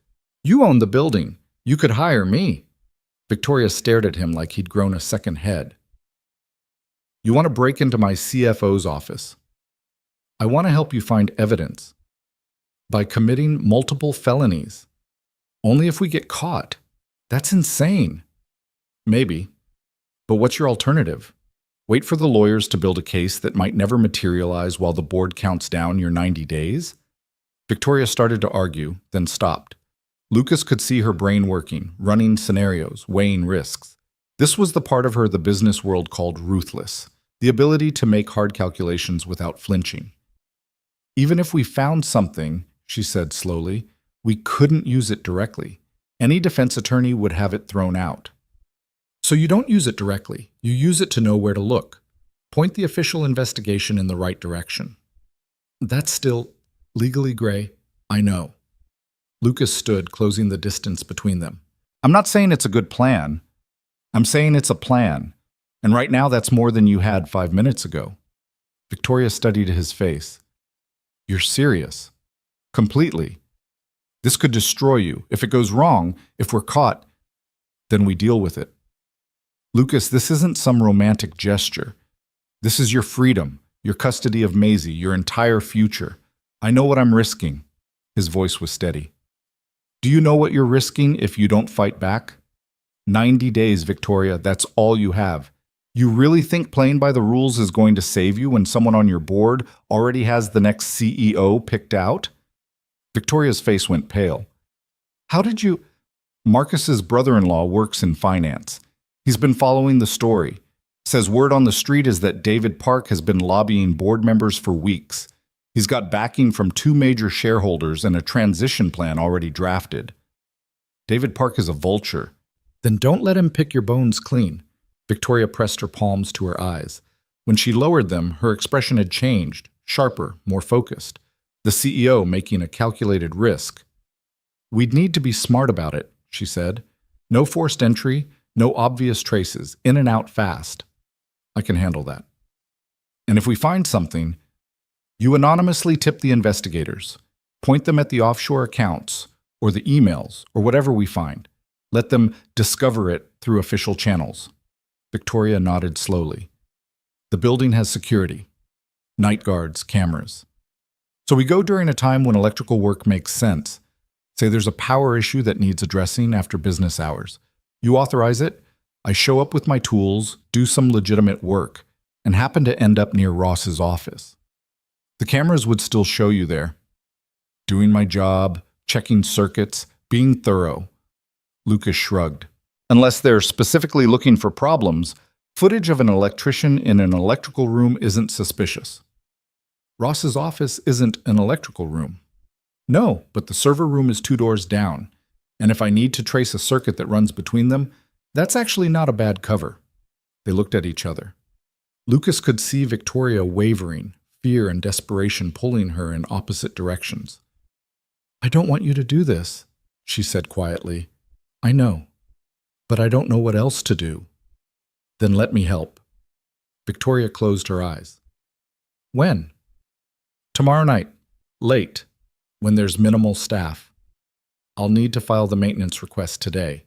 You own the building. You could hire me. Victoria stared at him like he'd grown a second head. You want to break into my CFO's office. I want to help you find evidence. By committing multiple felonies. Only if we get caught. That's insane. Maybe. But what's your alternative? Wait for the lawyers to build a case that might never materialize while the board counts down your 90 days? Victoria started to argue, then stopped. Lucas could see her brain working, running scenarios, weighing risks. This was the part of her the business world called ruthless, the ability to make hard calculations without flinching. Even if we found something, she said slowly, we couldn't use it directly. Any defense attorney would have it thrown out. So you don't use it directly. You use it to know where to look. Point the official investigation in the right direction. That's still legally gray, I know. Lucas stood, closing the distance between them. I'm not saying it's a good plan. I'm saying it's a plan. And right now that's more than you had 5 minutes ago. Victoria studied his face. You're serious. Completely. This could destroy you. If it goes wrong, if we're caught, then we deal with it. Lucas, this isn't some romantic gesture. This is your freedom, your custody of Maisie, your entire future. I know what I'm risking. His voice was steady. Do you know what you're risking if you don't fight back? 90 days, Victoria, that's all you have. You really think playing by the rules is going to save you when someone on your board already has the next CEO picked out? Victoria's face went pale. How did you… Marcus's brother-in-law works in finance. He's been following the story. Says word on the street is that David Park has been lobbying board members for weeks. He's got backing from 2 major shareholders and a transition plan already drafted. David Park is a vulture. Then don't let him pick your bones clean. Victoria pressed her palms to her eyes. When she lowered them, her expression had changed, sharper, more focused. The CEO making a calculated risk. We'd need to be smart about it, she said. No forced entry, no obvious traces, in and out fast. I can handle that. And if we find something, you anonymously tip the investigators. Point them at the offshore accounts, or the emails, or whatever we find. Let them discover it through official channels. Victoria nodded slowly. The building has security. Night guards, cameras. So we go during a time when electrical work makes sense. Say there's a power issue that needs addressing after business hours. You authorize it, I show up with my tools, do some legitimate work, and happen to end up near Ross's office. The cameras would still show you there. Doing my job, checking circuits, being thorough. Lucas shrugged. Unless they're specifically looking for problems, footage of an electrician in an electrical room isn't suspicious. Ross's office isn't an electrical room. No, but the server room is 2 doors down. And if I need to trace a circuit that runs between them, that's actually not a bad cover. They looked at each other. Lucas could see Victoria wavering, fear and desperation pulling her in opposite directions. I don't want you to do this, she said quietly. I know, but I don't know what else to do. Then let me help. Victoria closed her eyes. When? Tomorrow night, late, when there's minimal staff. I'll need to file the maintenance request today.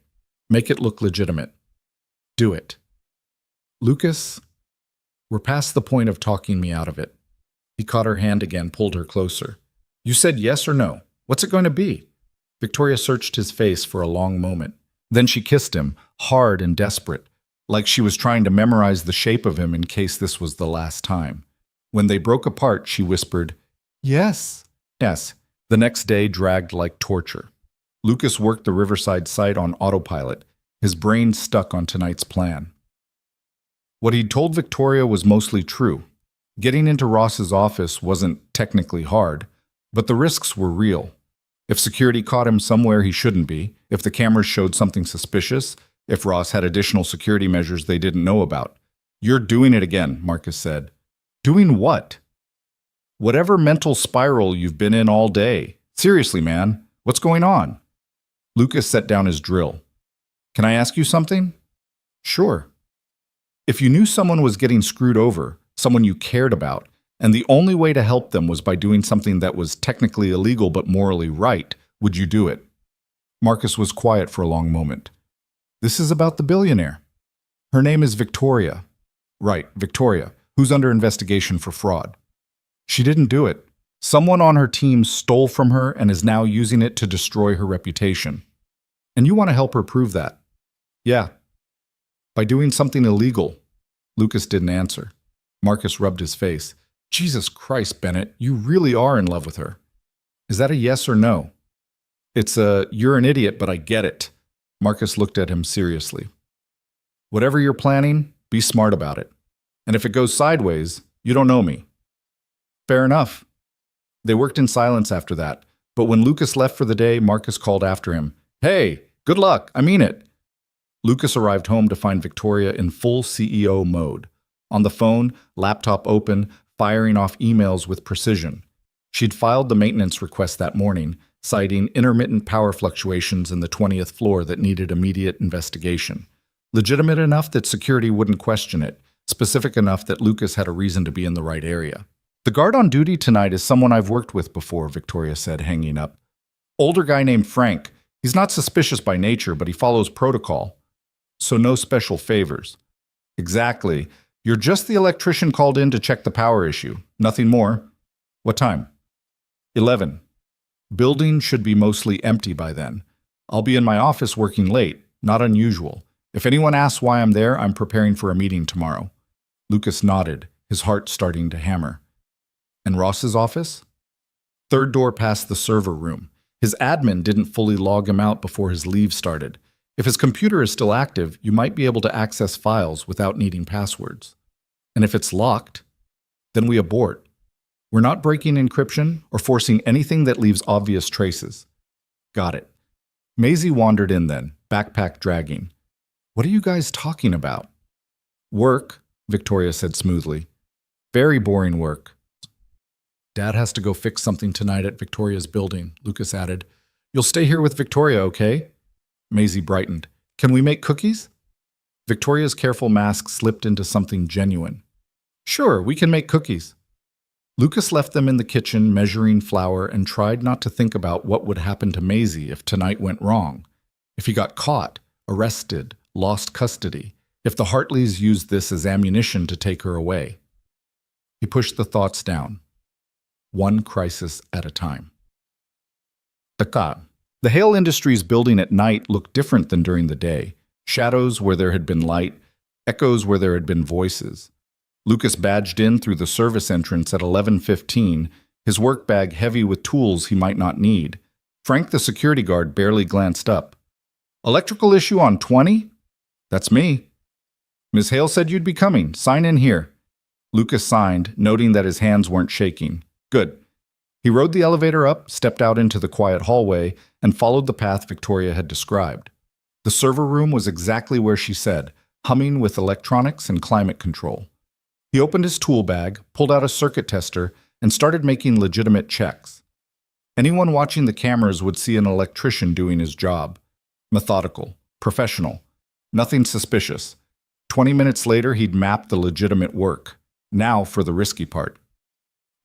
Make it look legitimate. Do it. Lucas, we're past the point of talking me out of it. He caught her hand again, pulled her closer. You said yes or no. What's it going to be? Victoria searched his face for a long moment. Then she kissed him, hard and desperate, like she was trying to memorize the shape of him in case this was the last time. When they broke apart, she whispered, Yes. Yes. The next day dragged like torture. Lucas worked the Riverside site on autopilot, his brain stuck on tonight's plan. What he'd told Victoria was mostly true. Getting into Ross's office wasn't technically hard, but the risks were real. If security caught him somewhere he shouldn't be, if the cameras showed something suspicious, if Ross had additional security measures they didn't know about. You're doing it again, Marcus said. Doing what? Whatever mental spiral you've been in all day. Seriously, man, what's going on? Lucas set down his drill. Can I ask you something? Sure. If you knew someone was getting screwed over, someone you cared about, and the only way to help them was by doing something that was technically illegal but morally right, would you do it? Marcus was quiet for a long moment. This is about the billionaire. Her name is Victoria. Right, Victoria, who's under investigation for fraud. She didn't do it. Someone on her team stole from her and is now using it to destroy her reputation. And you want to help her prove that? Yeah. By doing something illegal. Lucas didn't answer. Marcus rubbed his face. Jesus Christ, Bennett, you really are in love with her. Is that a yes or no? It's a, you're an idiot, but I get it. Marcus looked at him seriously. Whatever you're planning, be smart about it. And if it goes sideways, you don't know me. Fair enough. They worked in silence after that, but when Lucas left for the day, Marcus called after him. Hey, good luck, I mean it. Lucas arrived home to find Victoria in full CEO mode. On the phone, laptop open, firing off emails with precision. She'd filed the maintenance request that morning, citing intermittent power fluctuations in the 20th floor that needed immediate investigation. Legitimate enough that security wouldn't question it, specific enough that Lucas had a reason to be in the right area. The guard on duty tonight is someone I've worked with before, Victoria said, hanging up. Older guy named Frank. He's not suspicious by nature, but he follows protocol. So no special favors. Exactly. You're just the electrician called in to check the power issue. Nothing more. What time? 11. Building should be mostly empty by then. I'll be in my office working late. Not unusual. If anyone asks why I'm there, I'm preparing for a meeting tomorrow. Lucas nodded, his heart starting to hammer. And Ross's office? Third door past the server room. His admin didn't fully log him out before his leave started. If his computer is still active, you might be able to access files without needing passwords. And if it's locked, then we abort. We're not breaking encryption or forcing anything that leaves obvious traces. Got it. Maisie wandered in then, backpack dragging. What are you guys talking about? Work, Victoria said smoothly. Very boring work. Dad has to go fix something tonight at Victoria's building, Lucas added. You'll stay here with Victoria, okay? Maisie brightened. Can we make cookies? Victoria's careful mask slipped into something genuine. Sure, we can make cookies. Lucas left them in the kitchen measuring flour and tried not to think about what would happen to Maisie if tonight went wrong. If he got caught, arrested, lost custody, if the Hartleys used this as ammunition to take her away. He pushed the thoughts down, one crisis at a time. The Hale Industries building at night looked different than during the day. Shadows where there had been light, echoes where there had been voices. Lucas badged in through the service entrance at 11:15, his work bag heavy with tools he might not need. Frank, the security guard, barely glanced up. Electrical issue on 20? That's me. Ms. Hale said you'd be coming. Sign in here. Lucas signed, noting that his hands weren't shaking. Good. He rode the elevator up, stepped out into the quiet hallway, and followed the path Victoria had described. The server room was exactly where she said, humming with electronics and climate control. He opened his tool bag, pulled out a circuit tester, and started making legitimate checks. Anyone watching the cameras would see an electrician doing his job. Methodical, professional, nothing suspicious. 20 minutes later, he'd mapped the legitimate work. Now for the risky part.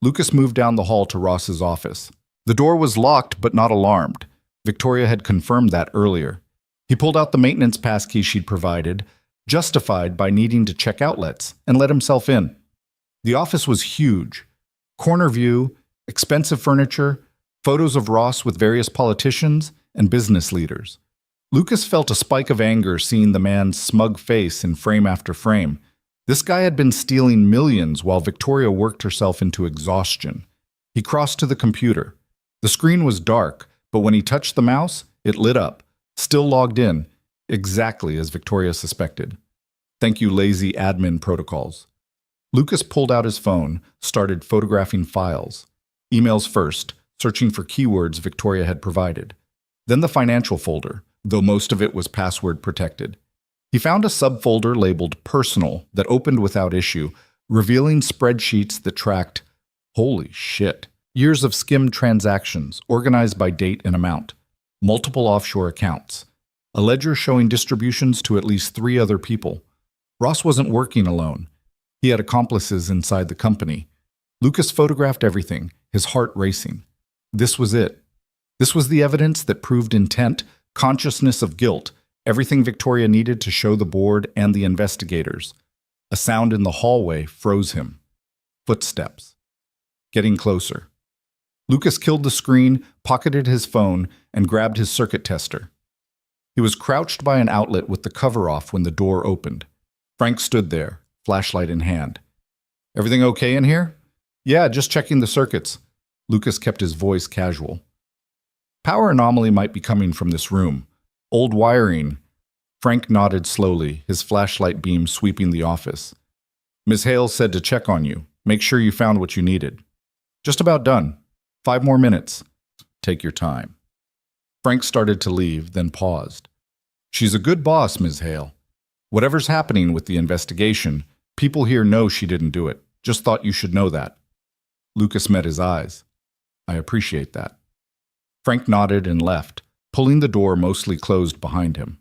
Lucas moved down the hall to Ross's office. The door was locked but not alarmed. Victoria had confirmed that earlier. He pulled out the maintenance passkey she'd provided, justified by needing to check outlets, and let himself in. The office was huge. Corner view, expensive furniture, photos of Ross with various politicians and business leaders. Lucas felt a spike of anger seeing the man's smug face in frame after frame. This guy had been stealing millions while Victoria worked herself into exhaustion. He crossed to the computer. The screen was dark, but when he touched the mouse, it lit up, still logged in, exactly as Victoria suspected. Thank you, lazy admin protocols. Lucas pulled out his phone, started photographing files. Emails first, searching for keywords Victoria had provided. Then the financial folder, though most of it was password protected. He found a subfolder labeled Personal that opened without issue, revealing spreadsheets that tracked, holy shit, years of skimmed transactions organized by date and amount, multiple offshore accounts, a ledger showing distributions to at least 3 other people. Ross wasn't working alone. He had accomplices inside the company. Lucas photographed everything, his heart racing. This was it. This was the evidence that proved intent, consciousness of guilt, everything Victoria needed to show the board and the investigators. A sound in the hallway froze him. Footsteps. Getting closer. Lucas killed the screen, pocketed his phone, and grabbed his circuit tester. He was crouched by an outlet with the cover off when the door opened. Frank stood there, flashlight in hand. "Everything okay in here?" "Yeah, just checking the circuits." Lucas kept his voice casual. "Power anomaly might be coming from this room. Old wiring." Frank nodded slowly, his flashlight beam sweeping the office. "Ms. Hale said to check on you. Make sure you found what you needed." "Just about done. 5 more minutes." "Take your time." Frank started to leave, then paused. "She's a good boss, Ms. Hale. Whatever's happening with the investigation, people here know she didn't do it. Just thought you should know that." Lucas met his eyes. "I appreciate that." Frank nodded and left, pulling the door mostly closed behind him.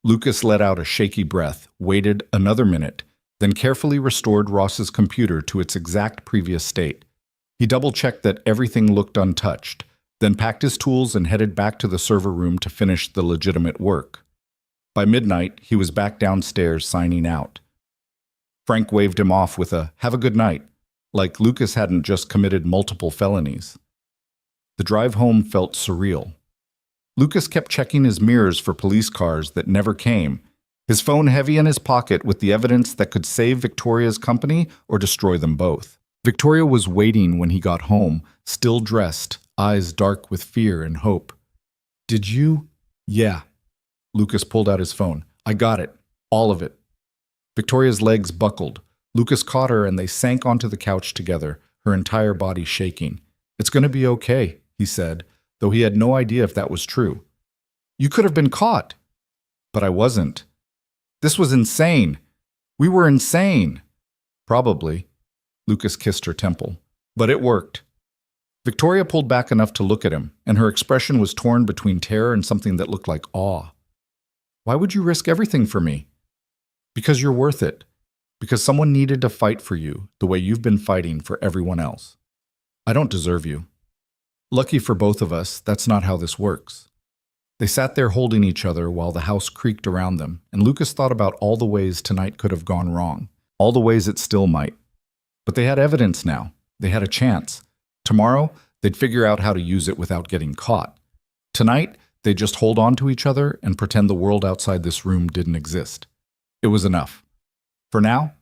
Lucas let out a shaky breath, waited another minute, then carefully restored Ross's computer to its exact previous state. He double-checked that everything looked untouched, then packed his tools and headed back to the server room to finish the legitimate work. By midnight, he was back downstairs signing out. Frank waved him off with a "have a good night," like Lucas hadn't just committed multiple felonies. The drive home felt surreal. Lucas kept checking his mirrors for police cars that never came, his phone heavy in his pocket with the evidence that could save Victoria's company or destroy them both. Victoria was waiting when he got home, still dressed, eyes dark with fear and hope. "Did you?" "Yeah." Lucas pulled out his phone. "I got it. All of it." Victoria's legs buckled. Lucas caught her and they sank onto the couch together, her entire body shaking. "It's going to be okay," he said, though he had no idea if that was true. "You could have been caught." "But I wasn't. This was insane. We were insane." "Probably." Lucas kissed her temple. "But it worked." Victoria pulled back enough to look at him, and her expression was torn between terror and something that looked like awe. "Why would you risk everything for me?" "Because you're worth it. Because someone needed to fight for you the way you've been fighting for everyone else. I don't deserve you." Lucky for both of us, that's not how this works. They sat there holding each other while the house creaked around them, and Lucas thought about all the ways tonight could have gone wrong, all the ways it still might. But they had evidence now. They had a chance. Tomorrow, they'd figure out how to use it without getting caught. Tonight, they'd just hold on to each other and pretend the world outside this room didn't exist. It was enough. For now,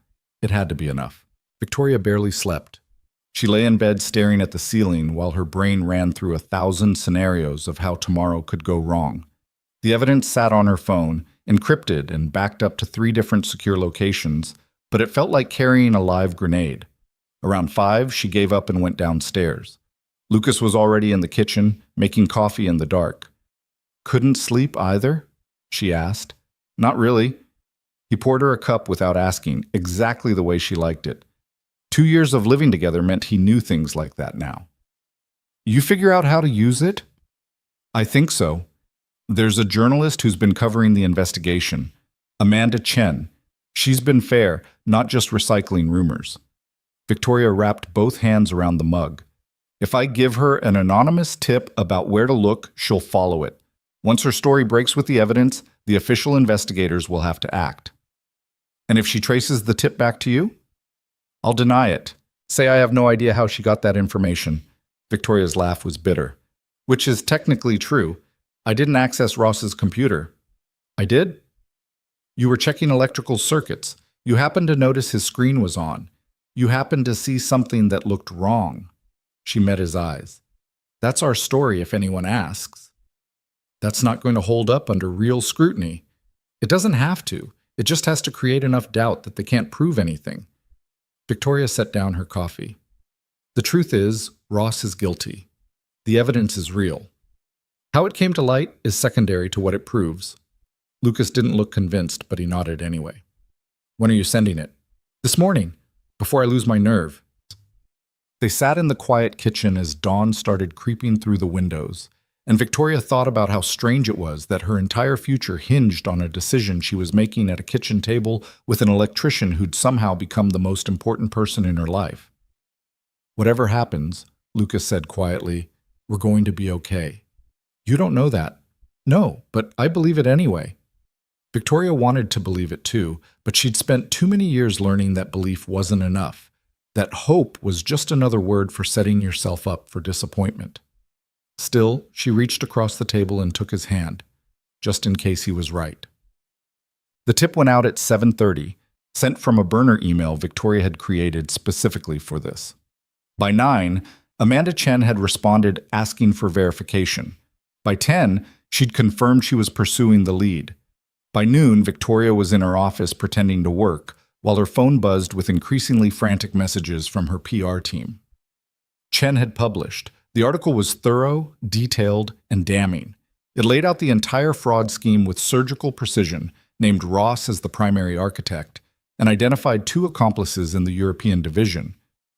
it had to be enough. Victoria barely slept. She lay in bed staring at the ceiling while her brain ran through 1,000 scenarios of how tomorrow could go wrong. The evidence sat on her phone, encrypted and backed up to 3 different secure locations, but it felt like carrying a live grenade. Around 5, she gave up and went downstairs. Lucas was already in the kitchen, making coffee in the dark. "Couldn't sleep either?" she asked. "Not really." He poured her a cup without asking, exactly the way she liked it. 2 years of living together meant he knew things like that now. "You figure out how to use it?" "I think so. There's a journalist who's been covering the investigation, Amanda Chen. She's been fair, not just recycling rumors." Victoria wrapped both hands around the mug. "If I give her an anonymous tip about where to look, she'll follow it. Once her story breaks with the evidence, the official investigators will have to act." "And if she traces the tip back to you?" "I'll deny it. Say I have no idea how she got that information." Victoria's laugh was bitter. "Which is technically true. I didn't access Ross's computer." "I did?" "You were checking electrical circuits. You happened to notice his screen was on. You happened to see something that looked wrong." She met his eyes. "That's our story if anyone asks." "That's not going to hold up under real scrutiny." "It doesn't have to. It just has to create enough doubt that they can't prove anything." Victoria set down her coffee. "The truth is, Ross is guilty. The evidence is real. How it came to light is secondary to what it proves." Lucas didn't look convinced, but he nodded anyway. "When are you sending it?" "This morning, before I lose my nerve." They sat in the quiet kitchen as dawn started creeping through the windows, and Victoria thought about how strange it was that her entire future hinged on a decision she was making at a kitchen table with an electrician who'd somehow become the most important person in her life. "Whatever happens," Lucas said quietly, "we're going to be okay." "You don't know that." "No, but I believe it anyway." Victoria wanted to believe it too, but she'd spent too many years learning that belief wasn't enough, that hope was just another word for setting yourself up for disappointment. Still, she reached across the table and took his hand. just in case he was right. The tip went out at 7:30, sent from a burner email Victoria had created specifically for this. By 9, Amanda Chen had responded asking for verification. By 10, she'd confirmed she was pursuing the lead. By noon, Victoria was in her office pretending to work, while her phone buzzed with increasingly frantic messages from her PR team. Chen had published. The article was thorough, detailed, and damning. It laid out the entire fraud scheme with surgical precision, named Ross as the primary architect, and identified 2 accomplices in the European division.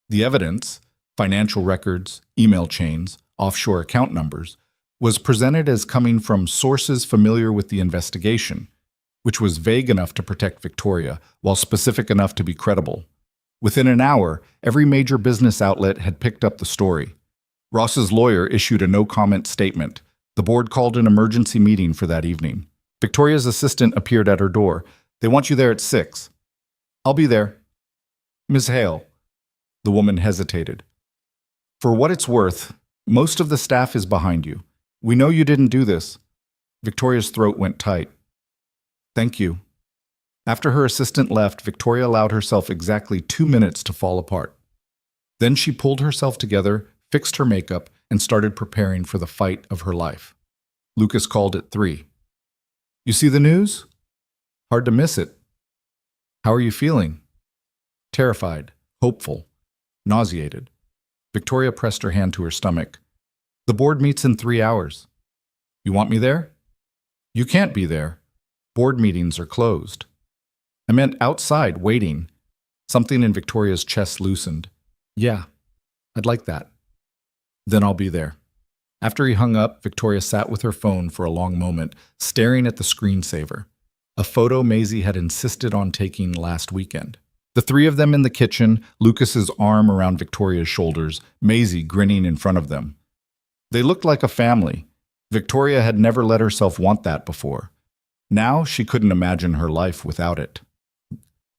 The evidence, financial records, email chains, offshore account numbers, was presented as coming from sources familiar with the investigation, which was vague enough to protect Victoria, while specific enough to be credible. Within an hour, every major business outlet had picked up the story. Ross's lawyer issued a no-comment statement. The board called an emergency meeting for that evening. Victoria's assistant appeared at her door. "They want you there at 6. "I'll be there." "Ms. Hale." The woman hesitated. "For what it's worth, most of the staff is behind you. We know you didn't do this." Victoria's throat went tight. "Thank you." After her assistant left, Victoria allowed herself exactly 2 minutes to fall apart. Then she pulled herself together, fixed her makeup, and started preparing for the fight of her life. Lucas called at 3. "You see the news? Hard to miss it. How are you feeling?" "Terrified, hopeful, nauseated." Victoria pressed her hand to her stomach. "The board meets in 3 hours. You want me there?" "You can't be there. Board meetings are closed." "I meant outside, waiting." Something in Victoria's chest loosened. "Yeah, I'd like that." "Then I'll be there." After he hung up, Victoria sat with her phone for a long moment, staring at the screensaver. A photo Maisie had insisted on taking last weekend. The 3 of them in the kitchen, Lucas's arm around Victoria's shoulders, Maisie grinning in front of them. They looked like a family. Victoria had never let herself want that before. Now she couldn't imagine her life without it.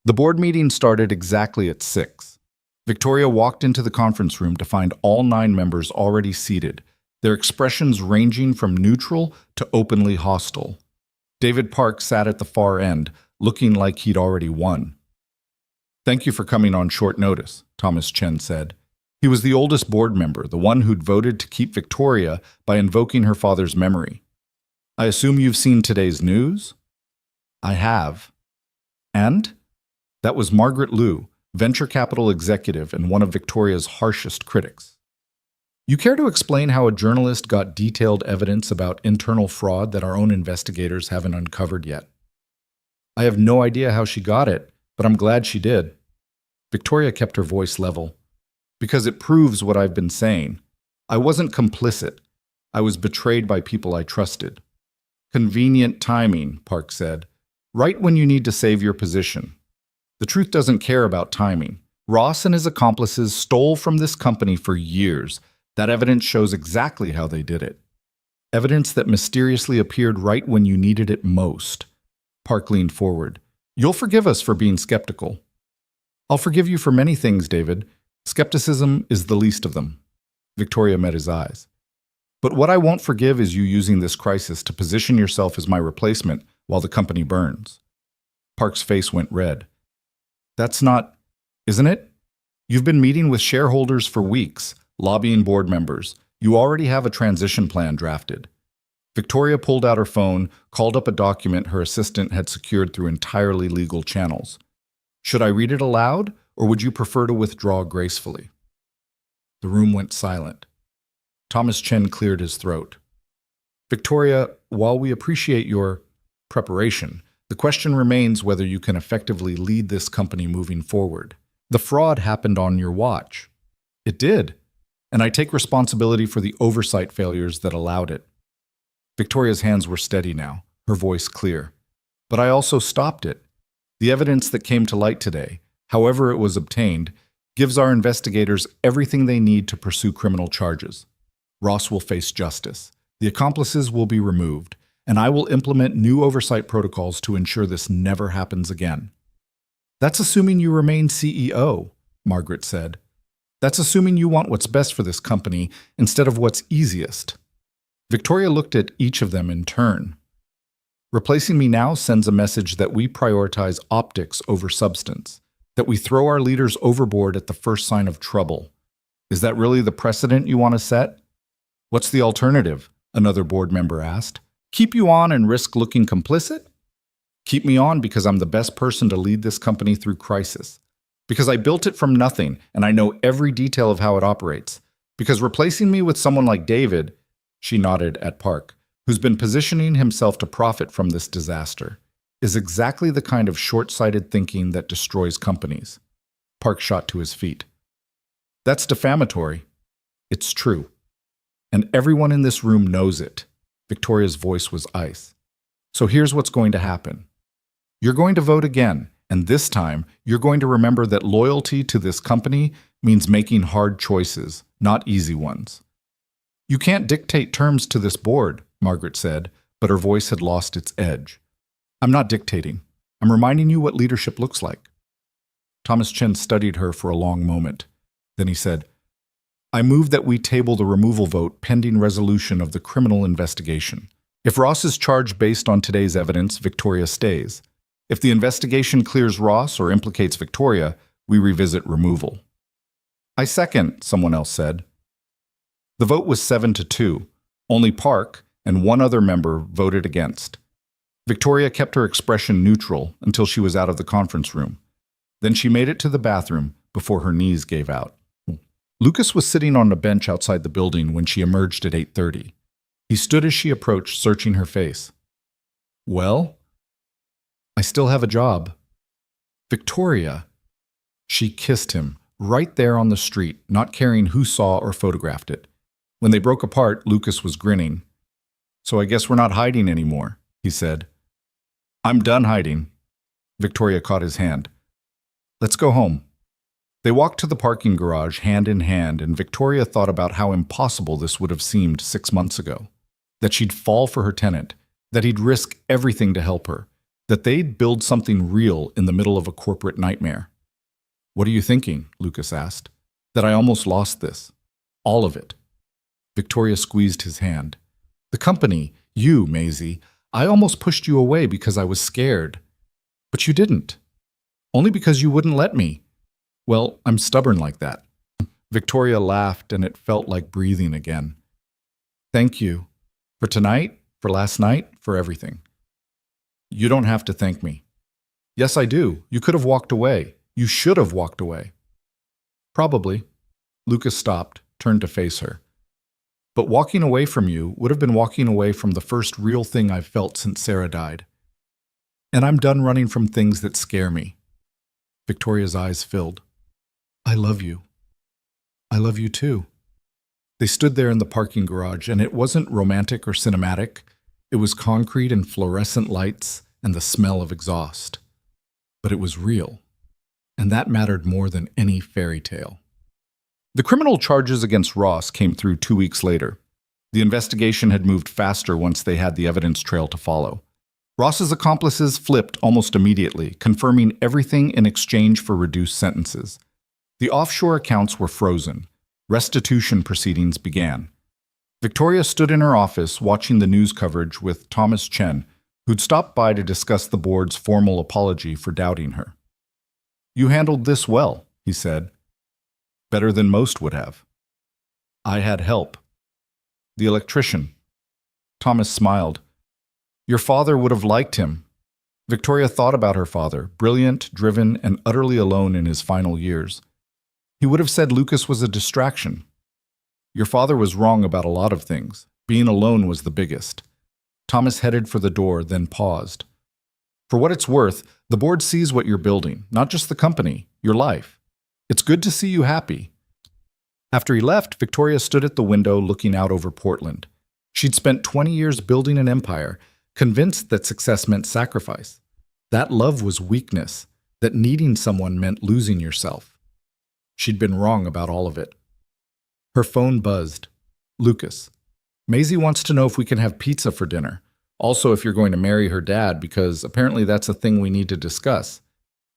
The board meeting started exactly at 6. Victoria walked into the conference room to find all 9 members already seated, their expressions ranging from neutral to openly hostile. David Park sat at the far end, looking like he'd already won. "Thank you for coming on short notice," Thomas Chen said. He was the oldest board member, the one who'd voted to keep Victoria by invoking her father's memory. "I assume you've seen today's news?" "I have." "And?" That was Margaret Liu, venture capital executive and one of Victoria's harshest critics. "You care to explain how a journalist got detailed evidence about internal fraud that our own investigators haven't uncovered yet?" "I have no idea how she got it, but I'm glad she did." Victoria kept her voice level. "Because it proves what I've been saying. I wasn't complicit. I was betrayed by people I trusted." "Convenient timing," Park said. "Right when you need to save your position." "The truth doesn't care about timing. Ross and his accomplices stole from this company for years. That evidence shows exactly how they did it. Evidence that mysteriously appeared right when you needed it most." Park leaned forward. "You'll forgive us for being skeptical." "I'll forgive you for many things, David. Skepticism is the least of them." Victoria met his eyes. "But what I won't forgive is you using this crisis to position yourself as my replacement while the company burns." Park's face went red. "That's not, isn't it? You've been meeting with shareholders for weeks, lobbying board members. You already have a transition plan drafted." Victoria pulled out her phone, called up a document her assistant had secured through entirely legal channels. "Should I read it aloud, or would you prefer to withdraw gracefully?" The room went silent. Thomas Chen cleared his throat. "Victoria, while we appreciate your preparation, the question remains whether you can effectively lead this company moving forward. The fraud happened on your watch." "It did, and I take responsibility for the oversight failures that allowed it." Victoria's hands were steady now, her voice clear. "But I also stopped it. The evidence that came to light today, however it was obtained, gives our investigators everything they need to pursue criminal charges. Ross will face justice. The accomplices will be removed, and I will implement new oversight protocols to ensure this never happens again." "That's assuming you remain CEO," Margaret said. "That's assuming you want what's best for this company instead of what's easiest." Victoria looked at each of them in turn. Replacing me now sends a message that we prioritize optics over substance, that we throw our leaders overboard at the first sign of trouble. Is that really the precedent you want to set? What's the alternative? Another board member asked. Keep you on and risk looking complicit? Keep me on because I'm the best person to lead this company through crisis. Because I built it from nothing and I know every detail of how it operates. Because replacing me with someone like David, she nodded at Park, who's been positioning himself to profit from this disaster, is exactly the kind of short-sighted thinking that destroys companies. Park shot to his feet. That's defamatory. It's true. And everyone in this room knows it. Victoria's voice was ice. So here's what's going to happen. You're going to vote again, and this time you're going to remember that loyalty to this company means making hard choices, not easy ones. You can't dictate terms to this board, Margaret said, but her voice had lost its edge. I'm not dictating. I'm reminding you what leadership looks like. Thomas Chen studied her for a long moment. Then he said, I move that we table the removal vote pending resolution of the criminal investigation. If Ross is charged based on today's evidence, Victoria stays. If the investigation clears Ross or implicates Victoria, we revisit removal. I second, someone else said. The vote was 7-2. Only Park and one other member voted against. Victoria kept her expression neutral until she was out of the conference room. Then she made it to the bathroom before her knees gave out. Lucas was sitting on a bench outside the building when she emerged at 8:30. He stood as she approached, searching her face. Well? I still have a job. Victoria. She kissed him, right there on the street, not caring who saw or photographed it. When they broke apart, Lucas was grinning. So I guess we're not hiding anymore, he said. I'm done hiding. Victoria caught his hand. Let's go home. They walked to the parking garage hand in hand, and Victoria thought about how impossible this would have seemed 6 months ago. That she'd fall for her tenant, that he'd risk everything to help her, that they'd build something real in the middle of a corporate nightmare. What are you thinking? Lucas asked. That I almost lost this. All of it. Victoria squeezed his hand. The company, you, Maisie, I almost pushed you away because I was scared. But you didn't. Only because you wouldn't let me. Well, I'm stubborn like that. Victoria laughed, and it felt like breathing again. Thank you. For tonight, for last night, for everything. You don't have to thank me. Yes, I do. You could have walked away. You should have walked away. Probably. Lucas stopped, turned to face her. But walking away from you would have been walking away from the first real thing I've felt since Sarah died. And I'm done running from things that scare me. Victoria's eyes filled. I love you. I love you too. They stood there in the parking garage, and it wasn't romantic or cinematic. It was concrete and fluorescent lights and the smell of exhaust. But it was real. And that mattered more than any fairy tale. The criminal charges against Ross came through 2 weeks later. The investigation had moved faster once they had the evidence trail to follow. Ross's accomplices flipped almost immediately, confirming everything in exchange for reduced sentences. The offshore accounts were frozen. Restitution proceedings began. Victoria stood in her office watching the news coverage with Thomas Chen, who'd stopped by to discuss the board's formal apology for doubting her. You handled this well, he said. Better than most would have. I had help. The electrician. Thomas smiled. Your father would have liked him. Victoria thought about her father, brilliant, driven, and utterly alone in his final years. He would have said Lucas was a distraction. Your father was wrong about a lot of things. Being alone was the biggest. Thomas headed for the door, then paused. For what it's worth, the board sees what you're building, not just the company, your life. It's good to see you happy. After he left, Victoria stood at the window looking out over Portland. She'd spent 20 years building an empire, convinced that success meant sacrifice. That love was weakness, that needing someone meant losing yourself. She'd been wrong about all of it. Her phone buzzed. Lucas. Maisie wants to know if we can have pizza for dinner. Also, if you're going to marry her dad, because apparently that's a thing we need to discuss.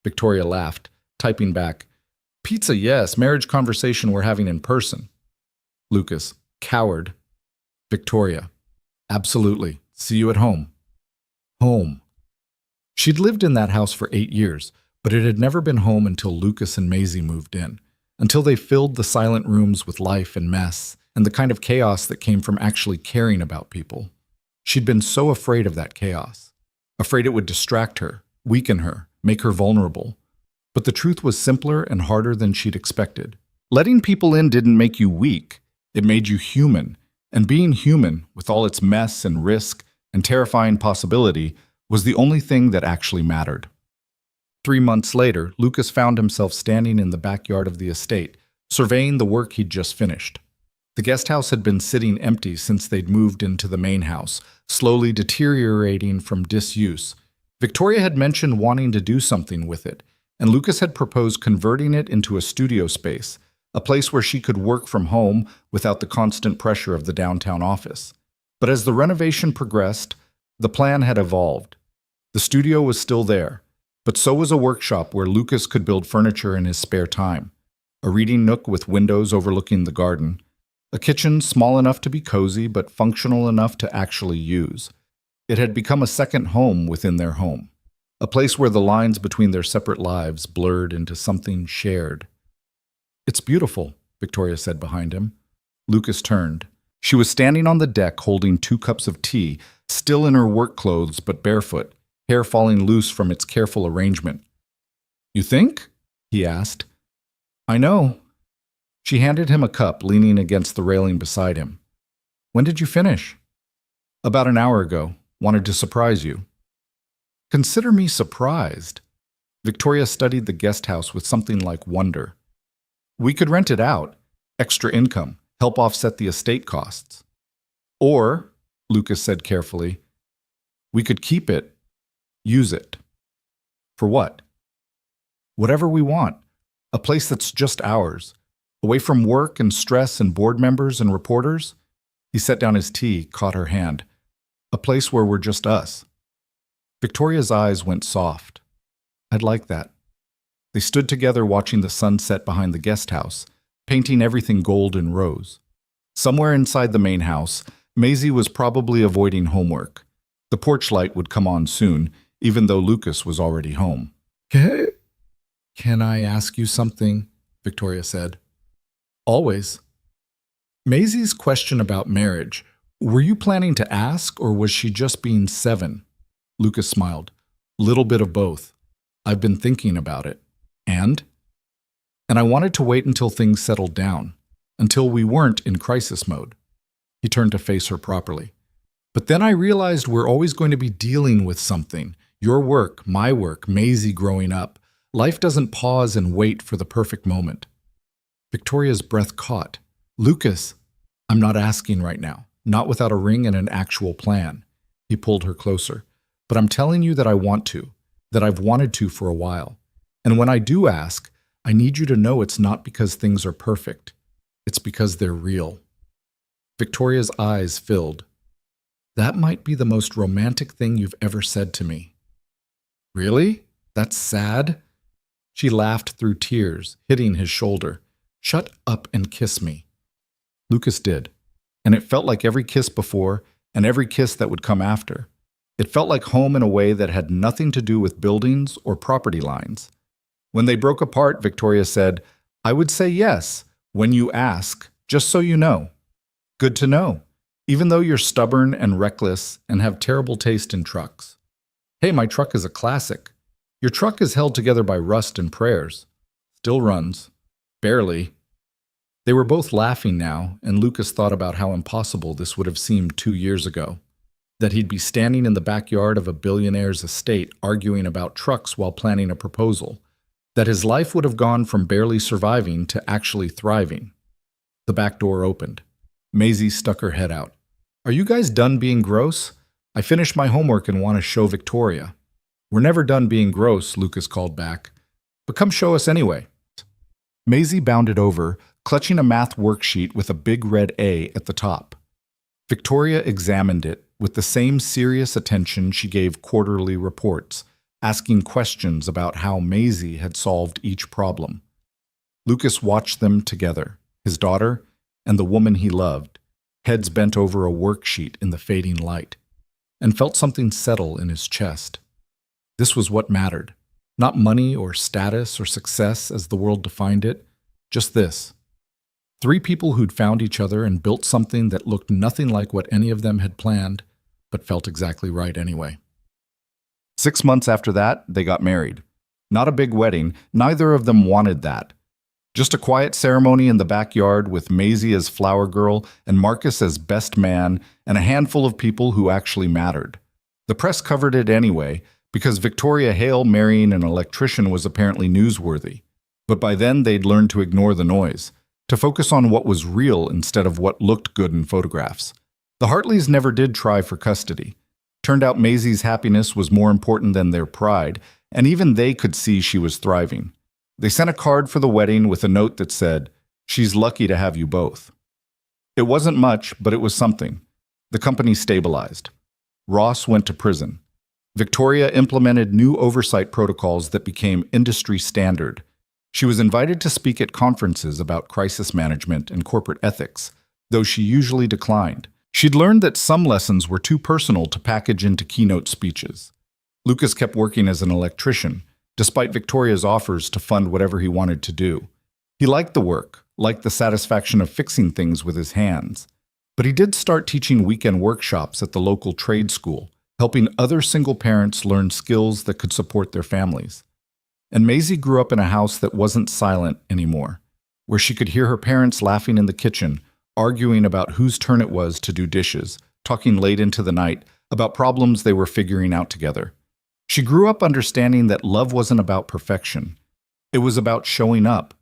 Victoria laughed, typing back, Pizza, yes. Marriage conversation we're having in person. Lucas. Coward. Victoria. Absolutely. See you at home. Home. She'd lived in that house for 8 years, but it had never been home until Lucas and Maisie moved in, until they filled the silent rooms with life and mess, and the kind of chaos that came from actually caring about people. She'd been so afraid of that chaos, afraid it would distract her, weaken her, make her vulnerable. But the truth was simpler and harder than she'd expected. Letting people in didn't make you weak, it made you human, and being human, with all its mess and risk and terrifying possibility, was the only thing that actually mattered. 3 months later, Lucas found himself standing in the backyard of the estate, surveying the work he'd just finished. The guest house had been sitting empty since they'd moved into the main house, slowly deteriorating from disuse. Victoria had mentioned wanting to do something with it, and Lucas had proposed converting it into a studio space, a place where she could work from home without the constant pressure of the downtown office. But as the renovation progressed, the plan had evolved. The studio was still there, but so was a workshop where Lucas could build furniture in his spare time, a reading nook with windows overlooking the garden, a kitchen small enough to be cozy but functional enough to actually use. It had become a second home within their home, a place where the lines between their separate lives blurred into something shared. "It's beautiful," Victoria said behind him. Lucas turned. She was standing on the deck holding 2 cups of tea, still in her work clothes but barefoot, hair falling loose from its careful arrangement. "You think?" he asked. "I know." She handed him a cup, leaning against the railing beside him. "When did you finish?" "About an hour ago. Wanted to surprise you." "Consider me surprised." Victoria studied the guest house with something like wonder. "We could rent it out. Extra income. Help offset the estate costs. Or," Lucas said carefully, "we could keep it. Use it." "For what?" "Whatever we want. A place that's just ours. Away from work and stress and board members and reporters." He set down his tea, caught her hand. "A place where we're just us." Victoria's eyes went soft. "I'd like that." They stood together watching the sun set behind the guest house, painting everything gold and rose. Somewhere inside the main house, Maisie was probably avoiding homework. The porch light would come on soon, even though Lucas was already home. Can I ask you something?" Victoria said. "Always." Maisie's question about marriage, were you planning to ask or was she just being 7? Lucas smiled. "Little bit of both. I've been thinking about it. And I wanted to wait until things settled down, until we weren't in crisis mode." He turned to face her properly. "But then I realized we're always going to be dealing with something. Your work, my work, Maisie growing up. Life doesn't pause and wait for the perfect moment." Victoria's breath caught. "Lucas, I'm not asking right now, not without a ring and an actual plan." He pulled her closer. "But I'm telling you that I want to, that I've wanted to for a while. And when I do ask, I need you to know it's not because things are perfect. It's because they're real." Victoria's eyes filled. "That might be the most romantic thing you've ever said to me." "Really? That's sad?" She laughed through tears, hitting his shoulder. "Shut up and kiss me." Lucas did, and it felt like every kiss before and every kiss that would come after. It felt like home in a way that had nothing to do with buildings or property lines. When they broke apart, Victoria said, "I would say yes, when you ask, just so you know. Good to know, even though you're stubborn and reckless and have terrible taste in trucks. Hey, my truck is a classic. Your truck is held together by rust and prayers. Still runs. Barely." They were both laughing now, and Lucas thought about how impossible this would have seemed 2 years ago. That he'd be standing in the backyard of a billionaire's estate arguing about trucks while planning a proposal. That his life would have gone from barely surviving to actually thriving. The back door opened. Maisie stuck her head out. "Are you guys done being gross? I finished my homework and want to show Victoria." "We're never done being gross," Lucas called back. "But come show us anyway." Maisie bounded over, clutching a math worksheet with a big red A at the top. Victoria examined it with the same serious attention she gave quarterly reports, asking questions about how Maisie had solved each problem. Lucas watched them together, his daughter and the woman he loved, heads bent over a worksheet in the fading light. and felt something settle in his chest. This was what mattered. Not money or status or success as the world defined it, just this. Three people who'd found each other and built something that looked nothing like what any of them had planned, but felt exactly right anyway. 6 months after that, they got married. Not a big wedding, neither of them wanted that. Just a quiet ceremony in the backyard with Maisie as flower girl and Marcus as best man and a handful of people who actually mattered. The press covered it anyway, because Victoria Hale marrying an electrician was apparently newsworthy. But by then they'd learned to ignore the noise, to focus on what was real instead of what looked good in photographs. The Hartleys never did try for custody. Turned out Maisie's happiness was more important than their pride, and even they could see she was thriving. They sent a card for the wedding with a note that said, "She's lucky to have you both." It wasn't much, but it was something. The company stabilized. Ross went to prison. Victoria implemented new oversight protocols that became industry standard. She was invited to speak at conferences about crisis management and corporate ethics, though she usually declined. She'd learned that some lessons were too personal to package into keynote speeches. Lucas kept working as an electrician, despite Victoria's offers to fund whatever he wanted to do. He liked the work, liked the satisfaction of fixing things with his hands. But he did start teaching weekend workshops at the local trade school, helping other single parents learn skills that could support their families. And Maisie grew up in a house that wasn't silent anymore, where she could hear her parents laughing in the kitchen, arguing about whose turn it was to do dishes, talking late into the night about problems they were figuring out together. She grew up understanding that love wasn't about perfection. It was about showing up,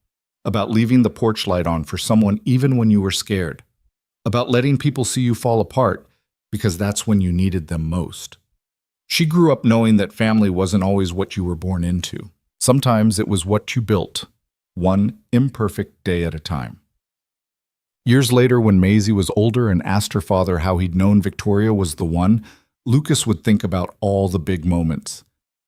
about leaving the porch light on for someone even when you were scared, about letting people see you fall apart because that's when you needed them most. She grew up knowing that family wasn't always what you were born into. Sometimes it was what you built, one imperfect day at a time. Years later, when Maisie was older and asked her father how he'd known Victoria was the one, Lucas would think about all the big moments.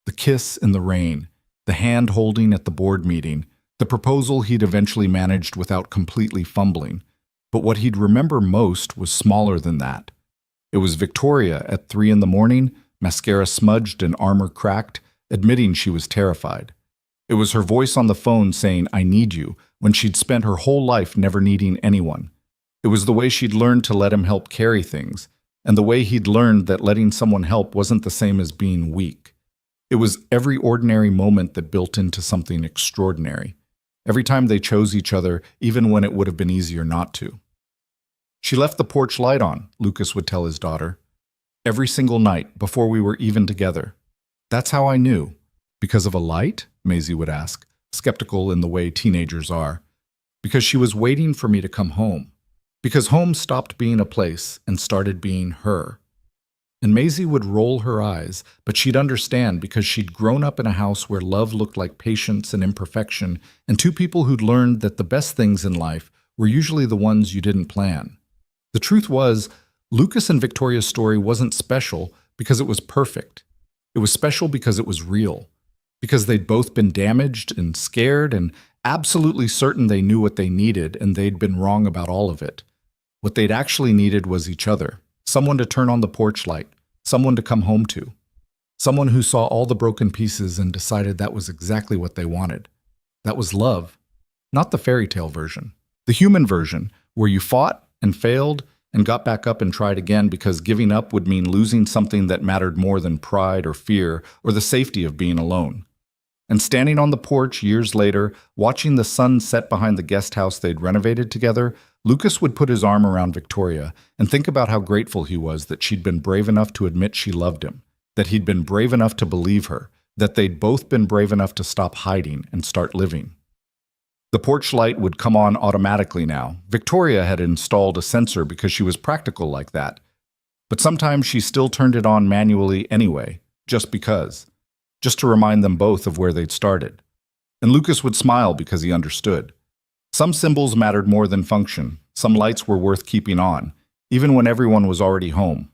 The kiss in the rain, the hand-holding at the board meeting, the proposal he'd eventually managed without completely fumbling. But what he'd remember most was smaller than that. It was Victoria at 3 a.m, mascara smudged and armor cracked, admitting she was terrified. It was her voice on the phone saying, "I need you," when she'd spent her whole life never needing anyone. It was the way she'd learned to let him help carry things, and the way he'd learned that letting someone help wasn't the same as being weak. It was every ordinary moment that built into something extraordinary. Every time they chose each other, even when it would have been easier not to. "She left the porch light on," Lucas would tell his daughter. "Every single night, before we were even together. That's how I knew." "Because of a light?" Maisie would ask, skeptical in the way teenagers are. "Because she was waiting for me to come home. Because home stopped being a place and started being her." And Maisie would roll her eyes, but she'd understand because she'd grown up in a house where love looked like patience and imperfection, and two people who'd learned that the best things in life were usually the ones you didn't plan. The truth was, Lucas and Victoria's story wasn't special because it was perfect. It was special because it was real. Because they'd both been damaged and scared and absolutely certain they knew what they needed, and they'd been wrong about all of it. What they'd actually needed was each other. Someone to turn on the porch light. Someone to come home to. Someone who saw all the broken pieces and decided that was exactly what they wanted. That was love. Not the fairy tale version. The human version, where you fought and failed and got back up and tried again because giving up would mean losing something that mattered more than pride or fear or the safety of being alone. And standing on the porch years later, watching the sun set behind the guest house they'd renovated together, Lucas would put his arm around Victoria and think about how grateful he was that she'd been brave enough to admit she loved him, that he'd been brave enough to believe her, that they'd both been brave enough to stop hiding and start living. The porch light would come on automatically now. Victoria had installed a sensor because she was practical like that. But sometimes she still turned it on manually anyway, just because. Just to remind them both of where they'd started. And Lucas would smile because he understood. Some symbols mattered more than function. Some lights were worth keeping on, even when everyone was already home.